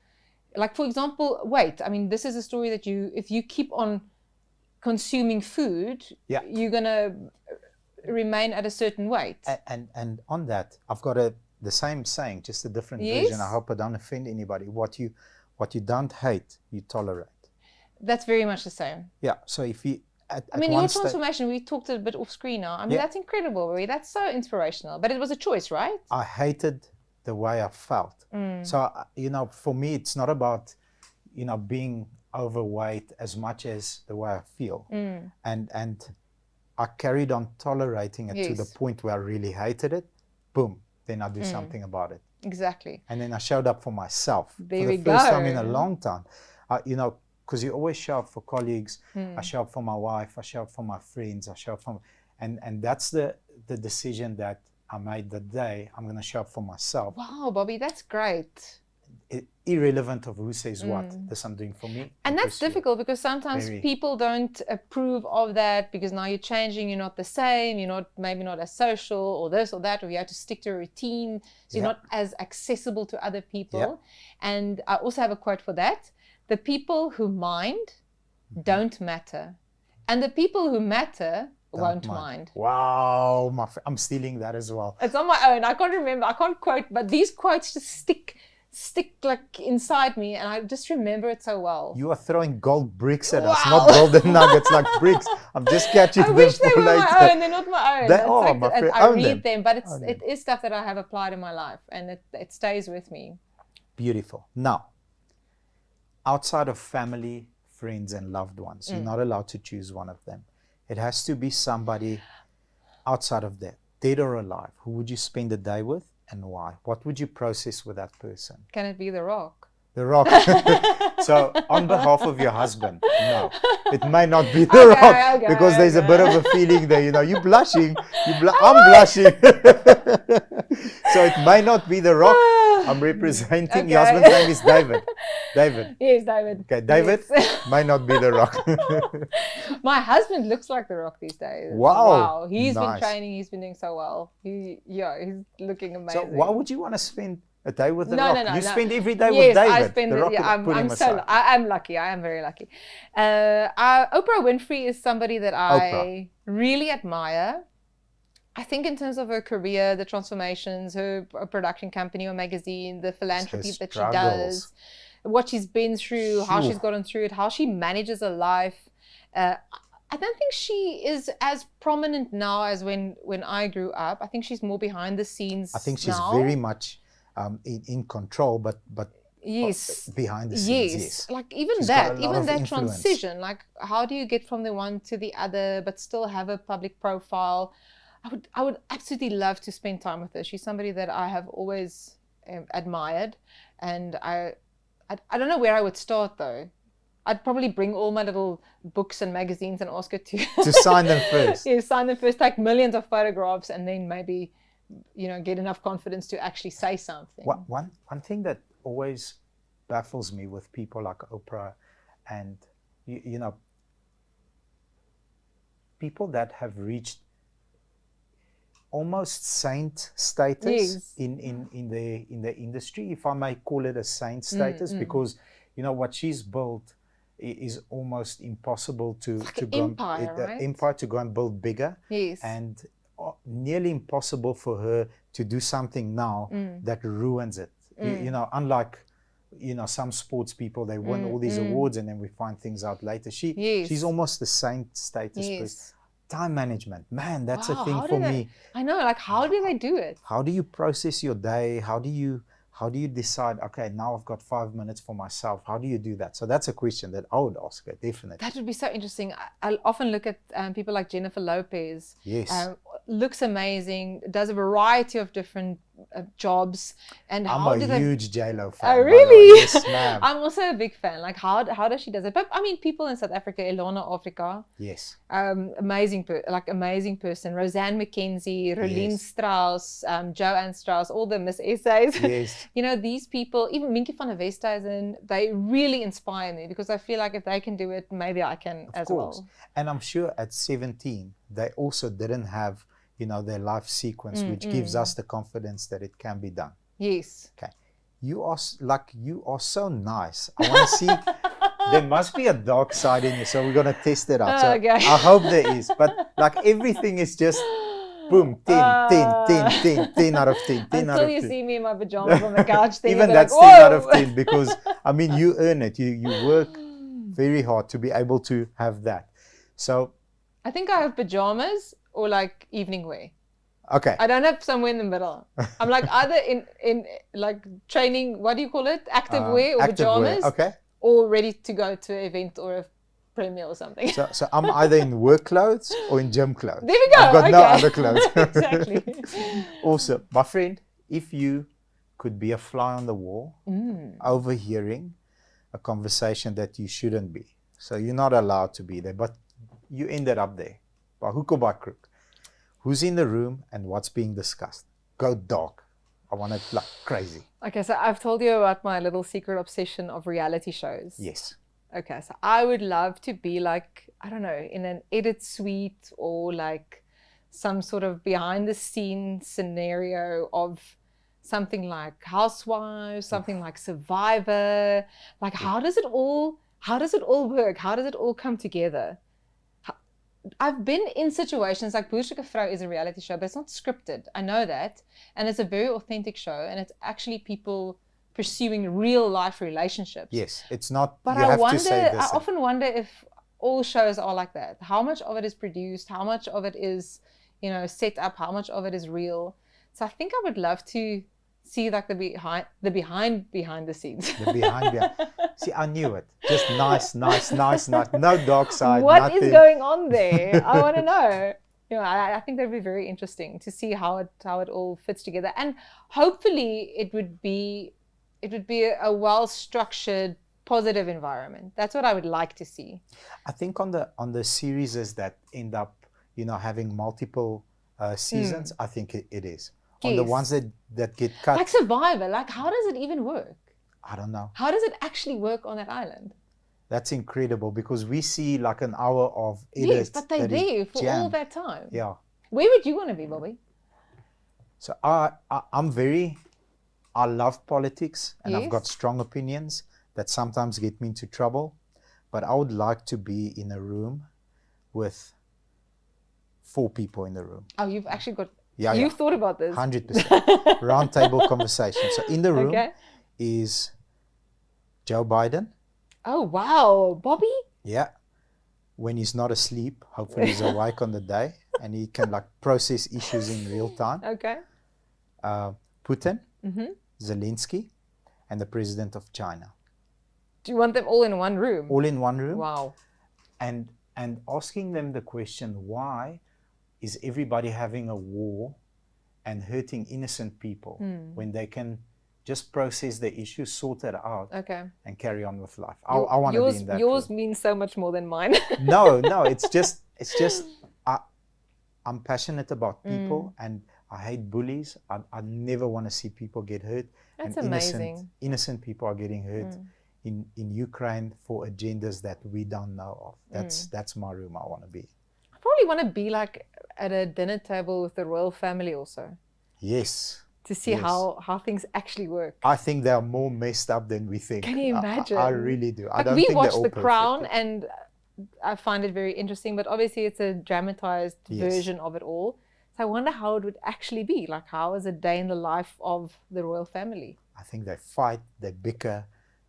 like, for example, weight. I mean, this is a story that if you keep on consuming food, you're gonna remain at a certain weight. And on that, I've got the same saying, just a different version. I hope I don't offend anybody. What you don't hate, you tolerate. That's very much the same. Yeah. So if you, your transformation, we talked a bit off screen now. I mean, that's incredible, Rory. That's so inspirational. But it was a choice, right? I hated the way I felt. So, for me, it's not about, being overweight as much as the way I feel. And I carried on tolerating it to the point where I really hated it. Boom. Then I do something about it. Exactly. And then I showed up for myself for the first time in a long time. Because you always show up for colleagues. I show up for my wife. I show up for my friends. I show up for, and that's the decision that I made that day. I'm going to show up for myself. Wow, Bobby, that's great. Irrelevant of who says what, this I'm doing for me. And that's difficult, because sometimes people don't approve of that, because now you're changing, you're not the same, you're maybe not as social, or this or that, or you have to stick to a routine, so you're not as accessible to other people. And I also have a quote for that: the people who mind don't matter. And the people who matter Don't won't mind. Wow, I'm stealing that as well. It's on my own. I can't remember. I can't quote, but these quotes just stick like inside me, and I just remember it so well. You are throwing gold bricks at us, not golden nuggets, like bricks. I'm just catching them wish for they were later. my own. They're not my own. They are, my friend. I Own read them, but Own it is stuff that I have applied in my life, and it stays with me. Beautiful. Now, outside of family, friends, and loved ones, you're not allowed to choose one of them. It has to be somebody outside of that, dead or alive. Who would you spend the day with and why? What would you process with that person? Can it be The Rock? The Rock. So, on behalf of your husband, no, it may not be The Rock because there's a bit of a feeling there. You know, you're blushing. I'm blushing. So it may not be The Rock. I'm representing. Your husband's name is David. David. Yes, David. Okay, David might not be The Rock. My husband looks like The Rock these days. Wow. He's Nice. been training. He's been doing so well. He's looking amazing. So why would you want to spend a day with The No, Rock? no, You no. spend every day Yes, with David. I spend The it. Rock Yeah, would put him aside. I'm lucky. I am very lucky. Oprah Winfrey is somebody that I really admire. I think in terms of her career, the transformations, her production company or magazine, the philanthropy that she does, what she's been through, how she's gotten through it, how she manages her life. I don't think she is as prominent now as when I grew up. I think she's more behind the scenes. I think she's now. very much in control, but yes, behind the scenes. Yes, like even she's that influence. transition, like how do you get from the one to the other, but still have a public profile? I would absolutely love to spend time with her. She's somebody that I have always admired, and I don't know where I would start though. I'd probably bring all my little books and magazines and ask her to sign them first. Yeah, sign them first, take millions of photographs, and then maybe, get enough confidence to actually say something. One thing that always baffles me with people like Oprah and, people that have reached almost saint status in the industry, if I may call it a saint status, because what she's built is almost impossible to go empire to go and build bigger. Yes. And nearly impossible for her to do something now that ruins it. Unlike some sports people, they win all these awards and then we find things out later. She's almost the saint status person. Time management, man, that's a thing for me. I know, like how do they do it? How do you process your day? How do you decide, okay, now I've got 5 minutes for myself? How do you do that? So that's a question that I would ask her, definitely. That would be so interesting. I often look at people like Jennifer Lopez. Yes. Looks amazing, does a variety of different jobs. And I'm how a huge J-Lo fan. Oh, really? Yes, ma'am. I'm also a big fan. Like how does she do it? But I mean, people in South Africa, Ilona Afrika. Yes. Amazing person. Roseanne McKenzie, Rolene Strauss, Joanne Strauss, all the Miss Essays. Yes. These people, even Minkie van der Westhuizen, they really inspire me because I feel like if they can do it, maybe I can as well. And I'm sure at 17, they also didn't have, their life sequence, which gives us the confidence that it can be done. Yes. Okay. You are so nice. I want to see, there must be a dark side in you, so we're going to test it out. So okay. I hope there is, but like everything is just boom, 10 out of 10, out of 10. Until you see me in my pajamas on the couch, then even that's like, 10 out of 10 because, I mean, you earn it. You work very hard to be able to have that. So I think I have pajamas or like evening wear. Okay. I don't have somewhere in the middle. I'm like either in like training, what do you call it? Active wear or pajamas. Okay. Or ready to go to an event or a premiere or something. So I'm either in work clothes or in gym clothes. There we go. I've got no other clothes. Exactly. Also, my friend, if you could be a fly on the wall, overhearing a conversation that you shouldn't be. So you're not allowed to be there, but you ended up there. By hook or by crook. Who's in the room and what's being discussed? Go dark. I want it like crazy. Okay, so I've told you about my little secret obsession of reality shows. Yes. Okay, so I would love to be like, I don't know, in an edit suite or like some sort of behind the scenes scenario of something like Housewives, something like Survivor. Like how does it all work? How does it all come together? I've been in situations like Boerslike Vrou is a reality show, but it's not scripted. I know that. And it's a very authentic show. And it's actually people pursuing real life relationships. Yes, it's not, But you have to say I this. often wonder if all shows are like that. How much of it is produced? How much of it is, set up? How much of it is real? So I think I would love to see like the behind the scenes. The behind. See, I knew it. Just nice. No dark side. What nothing. is going on there? I want to know. I think that'd be very interesting to see how it all fits together. And hopefully it would be a well-structured, positive environment. That's what I would like to see. I think on the series that end up, having multiple seasons, I think it is. Yes. On the ones that get cut. Like Survivor, like how does it even work? I don't know. How does it actually work on that island? That's incredible because we see like an hour of edit. Yes, but they're there for all that time. Yeah. Where would you want to be, Bobby? So I love politics and I've got strong opinions that sometimes get me into trouble, but I would like to be in a room with 4 people in the room. Oh, you've actually got... Yeah, you've thought about this. 100%. Round table conversation. So in the room is Joe Biden. Oh, wow. Bobby? Yeah. When he's not asleep, hopefully he's awake on the day and he can like process issues in real time. Okay. Putin, Zelensky, and the president of China. Do you want them all in one room? All in one room. Wow. And asking them the question, why is everybody having a war and hurting innocent people when they can just process the issue, sort it out, and carry on with life? I want to be in that. Yours means so much more than mine. No, it's just I'm passionate about people and I hate bullies. I never want to see people get hurt. That's and amazing. Innocent people are getting hurt in Ukraine for agendas that we don't know of. That's my room I want to be. I probably want to be like at a dinner table with the royal family also. Yes. To see how things actually work. I think they are more messed up than we think. Can you imagine? I really do. I don't think we watched The Crown and I find it very interesting, but obviously it's a dramatized version of it all. So I wonder how it would actually be. Like, how is a day in the life of the royal family? I think they fight, they bicker,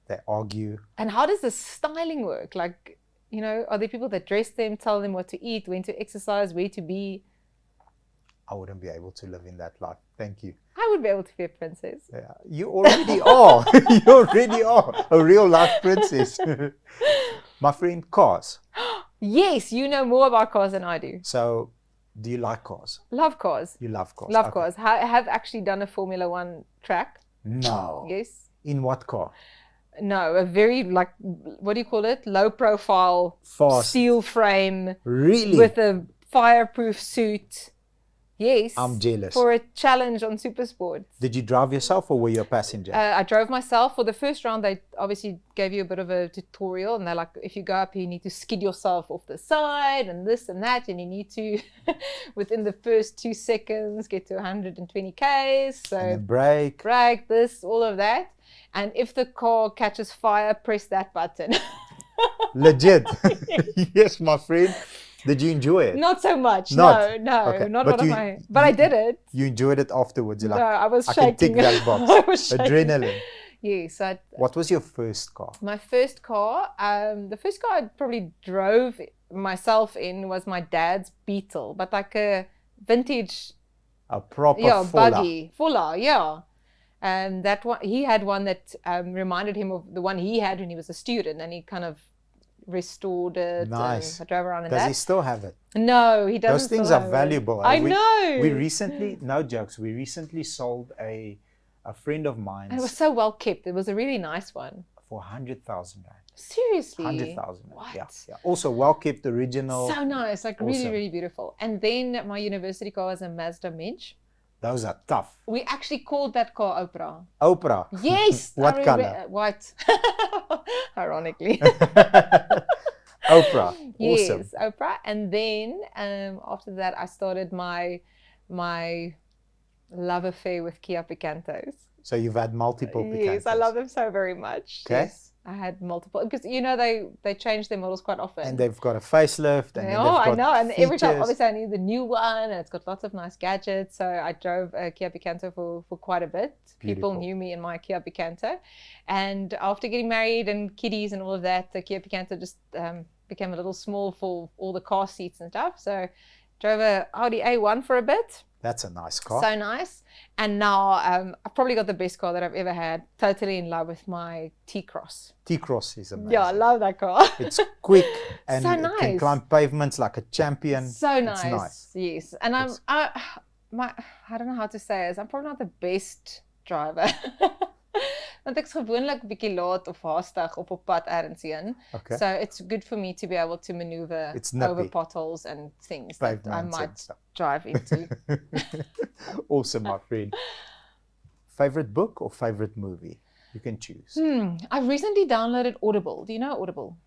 they argue. And how does the styling work? Like, are there people that dress them, tell them what to eat, when to exercise, where to be? I wouldn't be able to live in that life. Thank you. I would be able to be a princess. Yeah, you already are. You already are a real life princess. My friend, cars. Yes, you know more about cars than I do. So, do you like cars? Love cars. You love cars? Love cars. I have actually done a Formula One track. No. Yes. In what car? No, a very, what do you call it? Low profile, fast steel frame. Really? With a fireproof suit. Yes. I'm jealous. For a challenge on Supersport. Did you drive yourself or were you a passenger? I drove myself. For the first round, they obviously gave you a bit of a tutorial. And they're like, if you go up, you need to skid yourself off the side and this and that. And you need to, within the first 2 seconds, get to 120 Ks. So and then brake, this, all of that. And if the car catches fire, press that button. Legit. Yes, my friend. Did you enjoy it? Not so much. No, okay. Not one of my. But I did it. You enjoyed it afterwards. You're like, no, I was shaking. I can tick that box. I was shaking. Adrenaline. Yes. What was your first car? My first car, the first car I probably drove myself in was my dad's Beetle, but like a vintage. A proper buggy, fuller, yeah. And that one, he had one that reminded him of the one he had when he was a student, and he kind of restored it. Nice. And I drove around in Does that. he still have it? No, he doesn't. Those things are valuable. I know. We recently, no jokes, we recently sold a friend of mine. And it was so well kept. It was a really nice one. For 100,000 rand. Seriously? 100,000. What? Yeah. Also well kept, original. So nice, like awesome. Really, really beautiful. And then my university car was a Mazda Midge. Those are tough. We actually called that car Oprah. Oprah? Yes. What color? White. Ironically. Oprah. Yes, awesome. Oprah. And then after that, I started my love affair with Kia Picantos. So you've had multiple Picantos. Yes, I love them so very much. Okay. Yes. I had multiple, because they change their models quite often. And they've got a facelift. And then Oh, they've got I know. And every time, features. obviously, I need the new one, and it's got lots of nice gadgets. So I drove a Kia Picanto for quite a bit. Beautiful. People knew me in my Kia Picanto. And after getting married and kiddies and all of that, the Kia Picanto just became a little small for all the car seats and stuff. So drove a Audi A1 for a bit. That's a nice car. So nice. And now I've probably got the best car that I've ever had. Totally in love with my T-Cross. T-Cross is amazing. Yeah, I love that car. It's quick and So it nice. can climb pavements like a champion. So It's nice. Yes. And I don't know how to say this. I'm probably not the best driver. Want ek's gewoonlik bietjie laat of haastig op pad ergens heen. Okay. So it's good for me to be able to maneuver over potholes and things that I might drive into. Awesome, my friend. Favorite book or favorite movie? You can choose. I've recently downloaded Audible. Do you know Audible?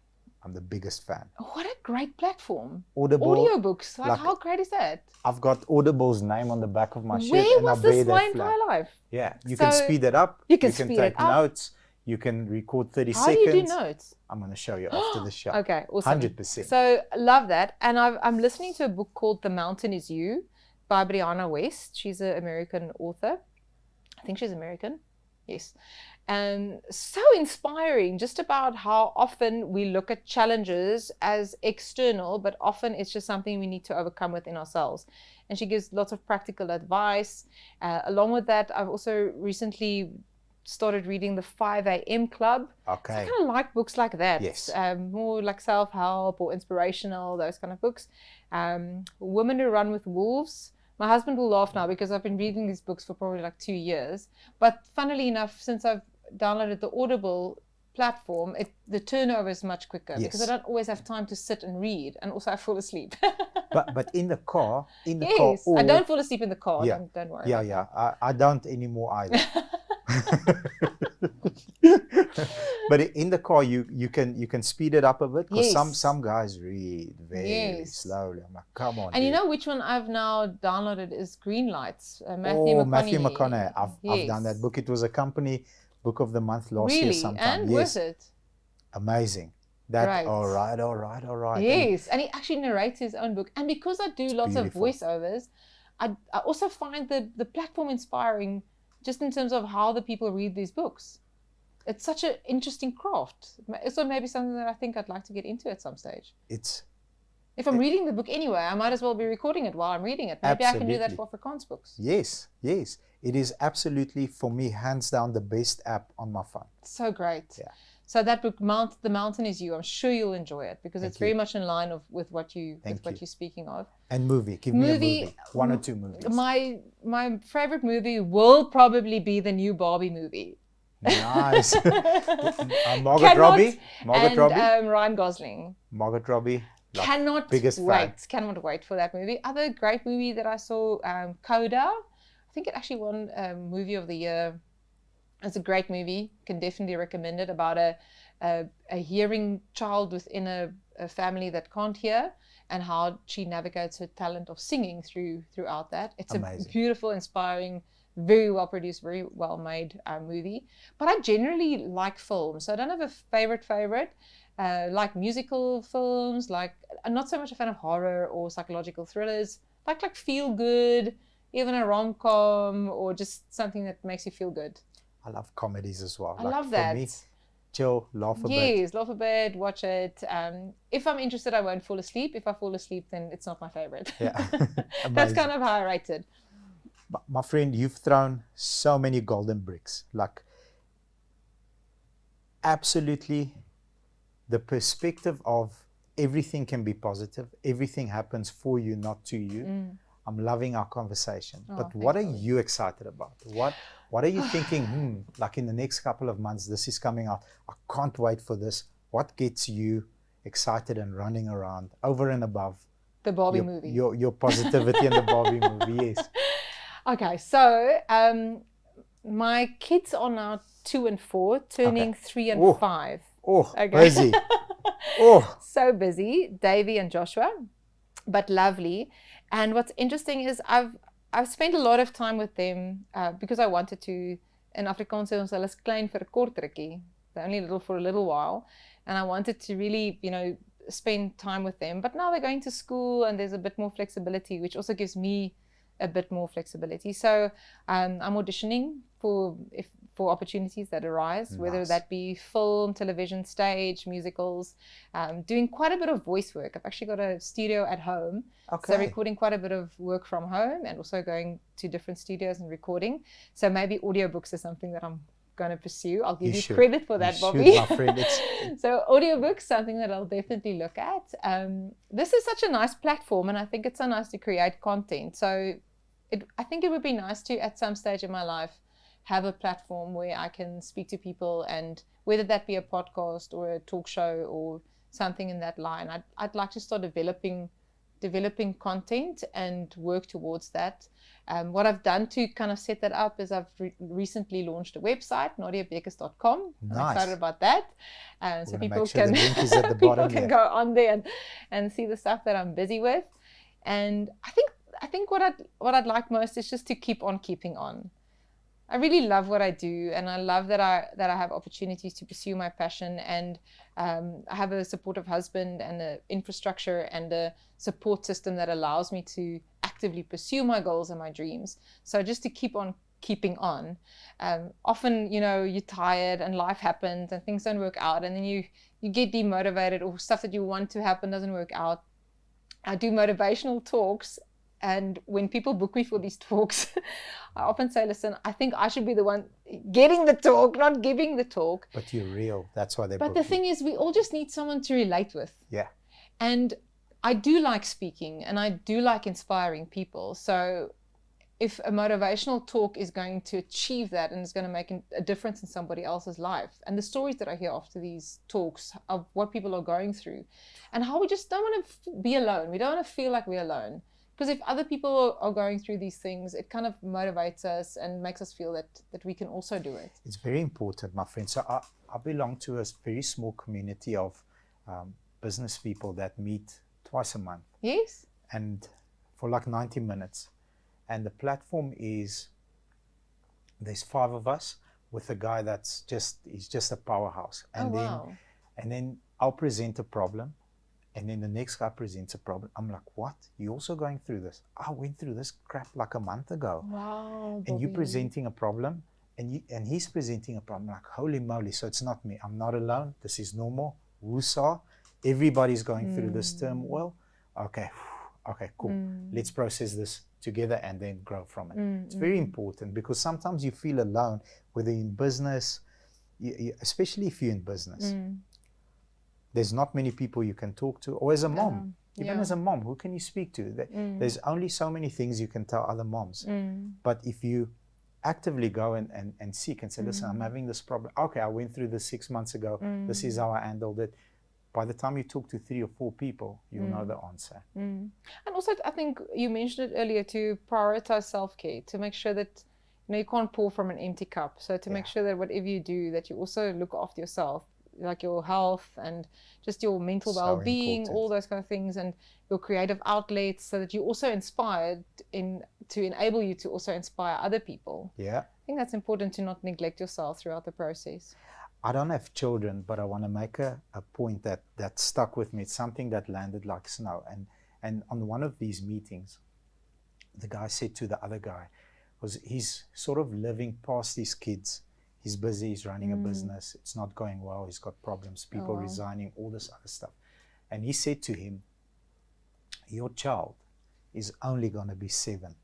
I'm the biggest fan. What a great platform. Audible. Audiobooks. Like how great is that? I've got Audible's name on the back of my shirt. Where and was I this bear my that entire flag. life? Yeah. You can speed it up. You can speed take it up. notes. You can record 30 How seconds. do you do notes? I'm going to show you after the show. Okay, awesome. 100%. So love that. And I'm listening to a book called The Mountain Is You by Brianna West. She's an American author. I think she's American. Yes. And so inspiring, just about how often we look at challenges as external, but often it's just something we need to overcome within ourselves. And she gives lots of practical advice. Along with that, I've also recently started reading the 5 a.m. Club. Okay. So I kind of like books like that. Yes. More like self-help or inspirational, those kind of books. Women Who Run with Wolves. My husband will laugh now because I've been reading these books for probably like 2 years. But funnily enough, since I've downloaded the Audible platform, the turnover is much quicker because I don't always have time to sit and read, and also I fall asleep. but in the car, yes, I don't fall asleep in the car. Yeah, don't worry. Yeah. I don't anymore either. But in the car, you can speed it up a bit because some guys read very slowly. I'm like, come on. And dude. you know which one I've now downloaded is Green Lights. Matthew McConaughey. I've done that book. It was a company book of the month last year sometime. And worth it. Amazing. That all right. Yes, and he actually narrates his own book. And because I do lots of voiceovers, I also find the platform inspiring, just in terms of how the people read these books. It's such an interesting craft. It's maybe something that I think I'd like to get into at some stage. If I'm reading the book anyway, I might as well be recording it while I'm reading it. Maybe I can do that for Afrikaans books. Yes. It is absolutely, for me, hands down, the best app on my phone. So great. Yeah. So that book, The Mountain Is You, I'm sure you'll enjoy it because it's very much in line with what you're speaking of. And movie. Give me a movie. 1 or 2 movies. My favorite movie will probably be the new Barbie movie. Nice. Margot Robbie. Ryan Gosling. Margot Robbie. Cannot wait for that movie. Other great movie that I saw, Coda. I think it actually won Movie of the Year. It's a great movie. Can definitely recommend it, about a hearing child within a family that can't hear, and how she navigates her talent of singing throughout that. It's amazing. A beautiful, inspiring, very well produced, very well made movie. But I generally like films, so I don't have a favorite. Like musical films, I'm not so much a fan of horror or psychological thrillers. Like feel good, even a rom-com, or just something that makes you feel good. I love comedies as well. I love that. For me, chill, laugh a bit. Yes, laugh a bit, watch it. If I'm interested, I won't fall asleep. If I fall asleep, then it's not my favorite. Yeah. That's kind of how I rate it. My friend, you've thrown so many golden bricks. Like, absolutely, the perspective of everything can be positive. Everything happens for you, not to you. I'm loving our conversation. But what are you excited about? What are you thinking, like in the next couple of months, this is coming out. I can't wait for this. What gets you excited and running around over and above the Barbie movie? Your positivity in the Barbie movie, yes. Okay, so my kids are now 2 and 4, turning 3 and 5. Busy. So busy, Davy and Joshua, but lovely. And what's interesting is I've spent a lot of time with them because I wanted to. In Afrikaans sê ons hulle is klein vir 'n kort rukkie. they're only little for a little while, and I wanted to really, spend time with them. But now they're going to school and there's a bit more flexibility, which also gives me a bit more flexibility. So I'm auditioning for opportunities that arise, whether that be film, television, stage, musicals, doing quite a bit of voice work. I've actually got a studio at home. So recording quite a bit of work from home and also going to different studios and recording. So maybe audiobooks is something that I'm going to pursue. I'll give you credit for that, Bobby. My friend. So audiobooks, something that I'll definitely look at. This is such a nice platform, and I think it's so nice to create content. So I think it would be nice to, at some stage in my life, have a platform where I can speak to people, and whether that be a podcast or a talk show or something in that line. I'd like to start developing content and work towards that. What I've done to kind of set that up is I've recently launched a website, nadiabeukes.com. Nice. I'm excited about that. So people sure can, people can go on there and see the stuff that I'm busy with. And I think what I'd like most is just to keep on keeping on. I really love what I do, and I love that I have opportunities to pursue my passion, and I have a supportive husband and an infrastructure and a support system that allows me to actively pursue my goals and my dreams. So just to keep on keeping on. Often, you're tired and life happens and things don't work out, and then you get demotivated, or stuff that you want to happen doesn't work out. I do motivational talks. And when people book me for these talks, I often say, listen, I think I should be the one getting the talk, not giving the talk. But you're real. That's why they book But the thing is, we all just need someone to relate with. Yeah. And I do like speaking, and I do like inspiring people. So if a motivational talk is going to achieve that and is going to make a difference in somebody else's life, and the stories that I hear after these talks of what people are going through and how we just don't want to be alone. We don't want to feel like we're alone. Because if other people are going through these things, it kind of motivates us and makes us feel that we can also do it. It's very important, my friend. So I belong to a very small community of business people that meet twice a month. Yes. And for like 90 minutes. And the platform is, there's 5 of us with a guy he's just a powerhouse. And then I'll present a problem. And then the next guy presents a problem. I'm like, what? You also going through this? I went through this crap like a month ago. Wow. And you presenting a problem, and he's presenting a problem. Like, holy moly! So it's not me. I'm not alone. This is normal. Woosah. Everybody's going through this turmoil. Okay, cool. Let's process this together and then grow from it. It's very important, because sometimes you feel alone, whether in business, especially if you're in business. There's not many people you can talk to, or as a mom. Even as a mom, who can you speak to? There's only so many things you can tell other moms. But if you actively go and seek and say, listen, I'm having this problem. Okay, I went through this 6 months ago. This is how I handled it. By the time you talk to 3 or 4 people, you'll know the answer. And also, I think you mentioned it earlier, to prioritize self-care, to make sure that you can't pour from an empty cup. So to make sure that whatever you do, that you also look after yourself, like your health and just your mental well-being, all those kind of things, and your creative outlets, so that you're also inspired to enable you to also inspire other people. Yeah. I think that's important, to not neglect yourself throughout the process. I don't have children, but I want to make a point that stuck with me. It's something that landed like snow. And on one of these meetings, the guy said to the other guy, because he's sort of living past his kids. He's busy, he's running a business, it's not going well, he's got problems, people resigning, all this other stuff. And he said to him, your child is only going to be 7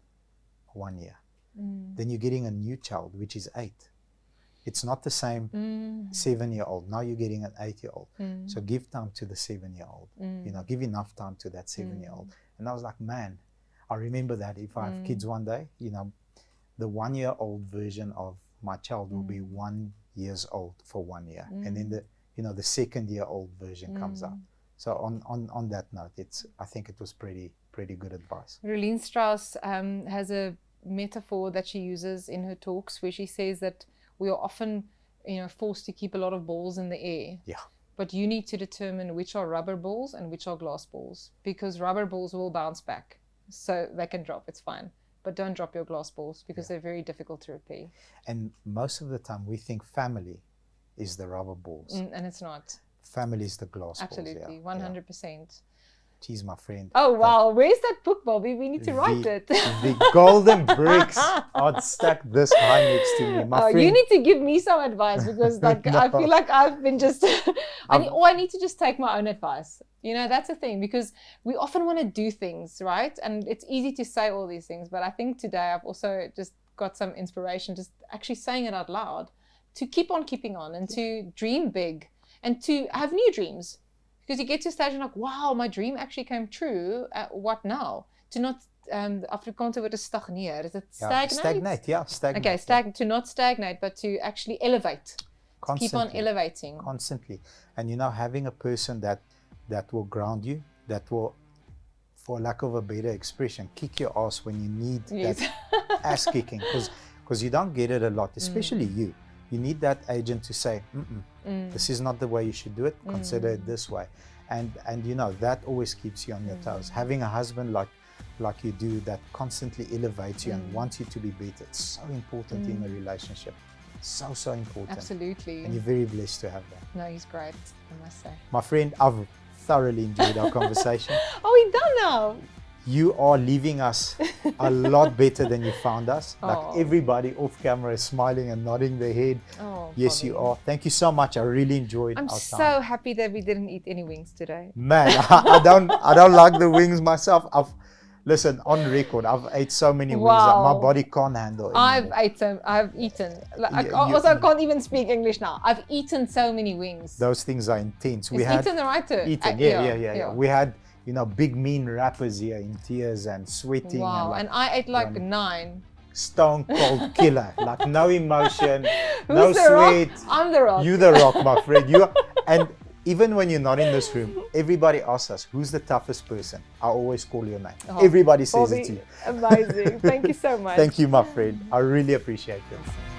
1 year. Then you're getting a new child, which is 8. It's not the same 7-year-old. Now you're getting an 8-year-old. So give time to the 7-year-old. Give enough time to that 7-year-old. And I was like, man, I remember that if I have kids one day, the 1-year-old version of my child will be 1 year old for 1 year, and then the 2-year-old version comes out. So on that note, I think it was pretty good advice. Rolene Strauss has a metaphor that she uses in her talks, where she says that we are often forced to keep a lot of balls in the air. Yeah. But you need to determine which are rubber balls and which are glass balls, because rubber balls will bounce back, so they can drop. It's fine. But don't drop your glass balls, because they're very difficult to repair. And most of the time we think family is the rubber balls. And it's not. Family is the glass Absolutely, balls. 100%. Geez, my friend. Oh, wow. Where's that book, Bobby? We need to write it. The golden bricks. I'd stack this high next to me. My friend, you need to give me some advice because like No. I feel like I've been just, I need to just take my own advice. You know, that's the thing, because we often want to do things, right? And it's easy to say all these things, but I think today I've also just got some inspiration, just actually saying it out loud, to keep on keeping on and to dream big and to have new dreams. Because you get to a stage and like, wow, my dream actually came true. What now? To not, Afrikaanse word is stagneer. Is it stagnate? Stagnate. Okay, to not stagnate, but to actually elevate. Constantly. Keep on elevating. Constantly. And you know, having a person that will ground you, that will, for lack of a better expression, kick your ass when you need that ass kicking. Because you don't get it a lot, especially you. You need that agent to say, this is not the way you should do it, consider it this way. And you know, that always keeps you on your toes. Having a husband like you do, that constantly elevates you and wants you to be better, it's so important in a relationship. So important. Absolutely. And you're very blessed to have that. No, he's great, I must say. My friend, I've thoroughly enjoyed our conversation. Oh, we're done now. You are leaving us a lot better than you found us. Like everybody off camera is smiling and nodding their head. Oh, yes, Bobby. you are. Thank you so much. I really enjoyed our time. I'm so happy that we didn't eat any wings today. Man, I don't like the wings myself. Listen, on record, I've ate so many wings that my body can't handle anymore. I've eaten. Like, I can't even speak English now. I've eaten so many wings. Those things are intense. Is eaten the right term? Eaten, yeah. We had, you know, big mean rappers here in tears and sweating. Wow, and I ate like 9. Stone cold killer, like no emotion, no Who's the sweat. Rock? I'm the Rock. You the Rock, my friend. You are, and even when you're not in this room, everybody asks us, who's the toughest person? I always call your name. Everybody says Bobby, it to you. Amazing. Thank you so much. Thank you, my friend. I really appreciate it.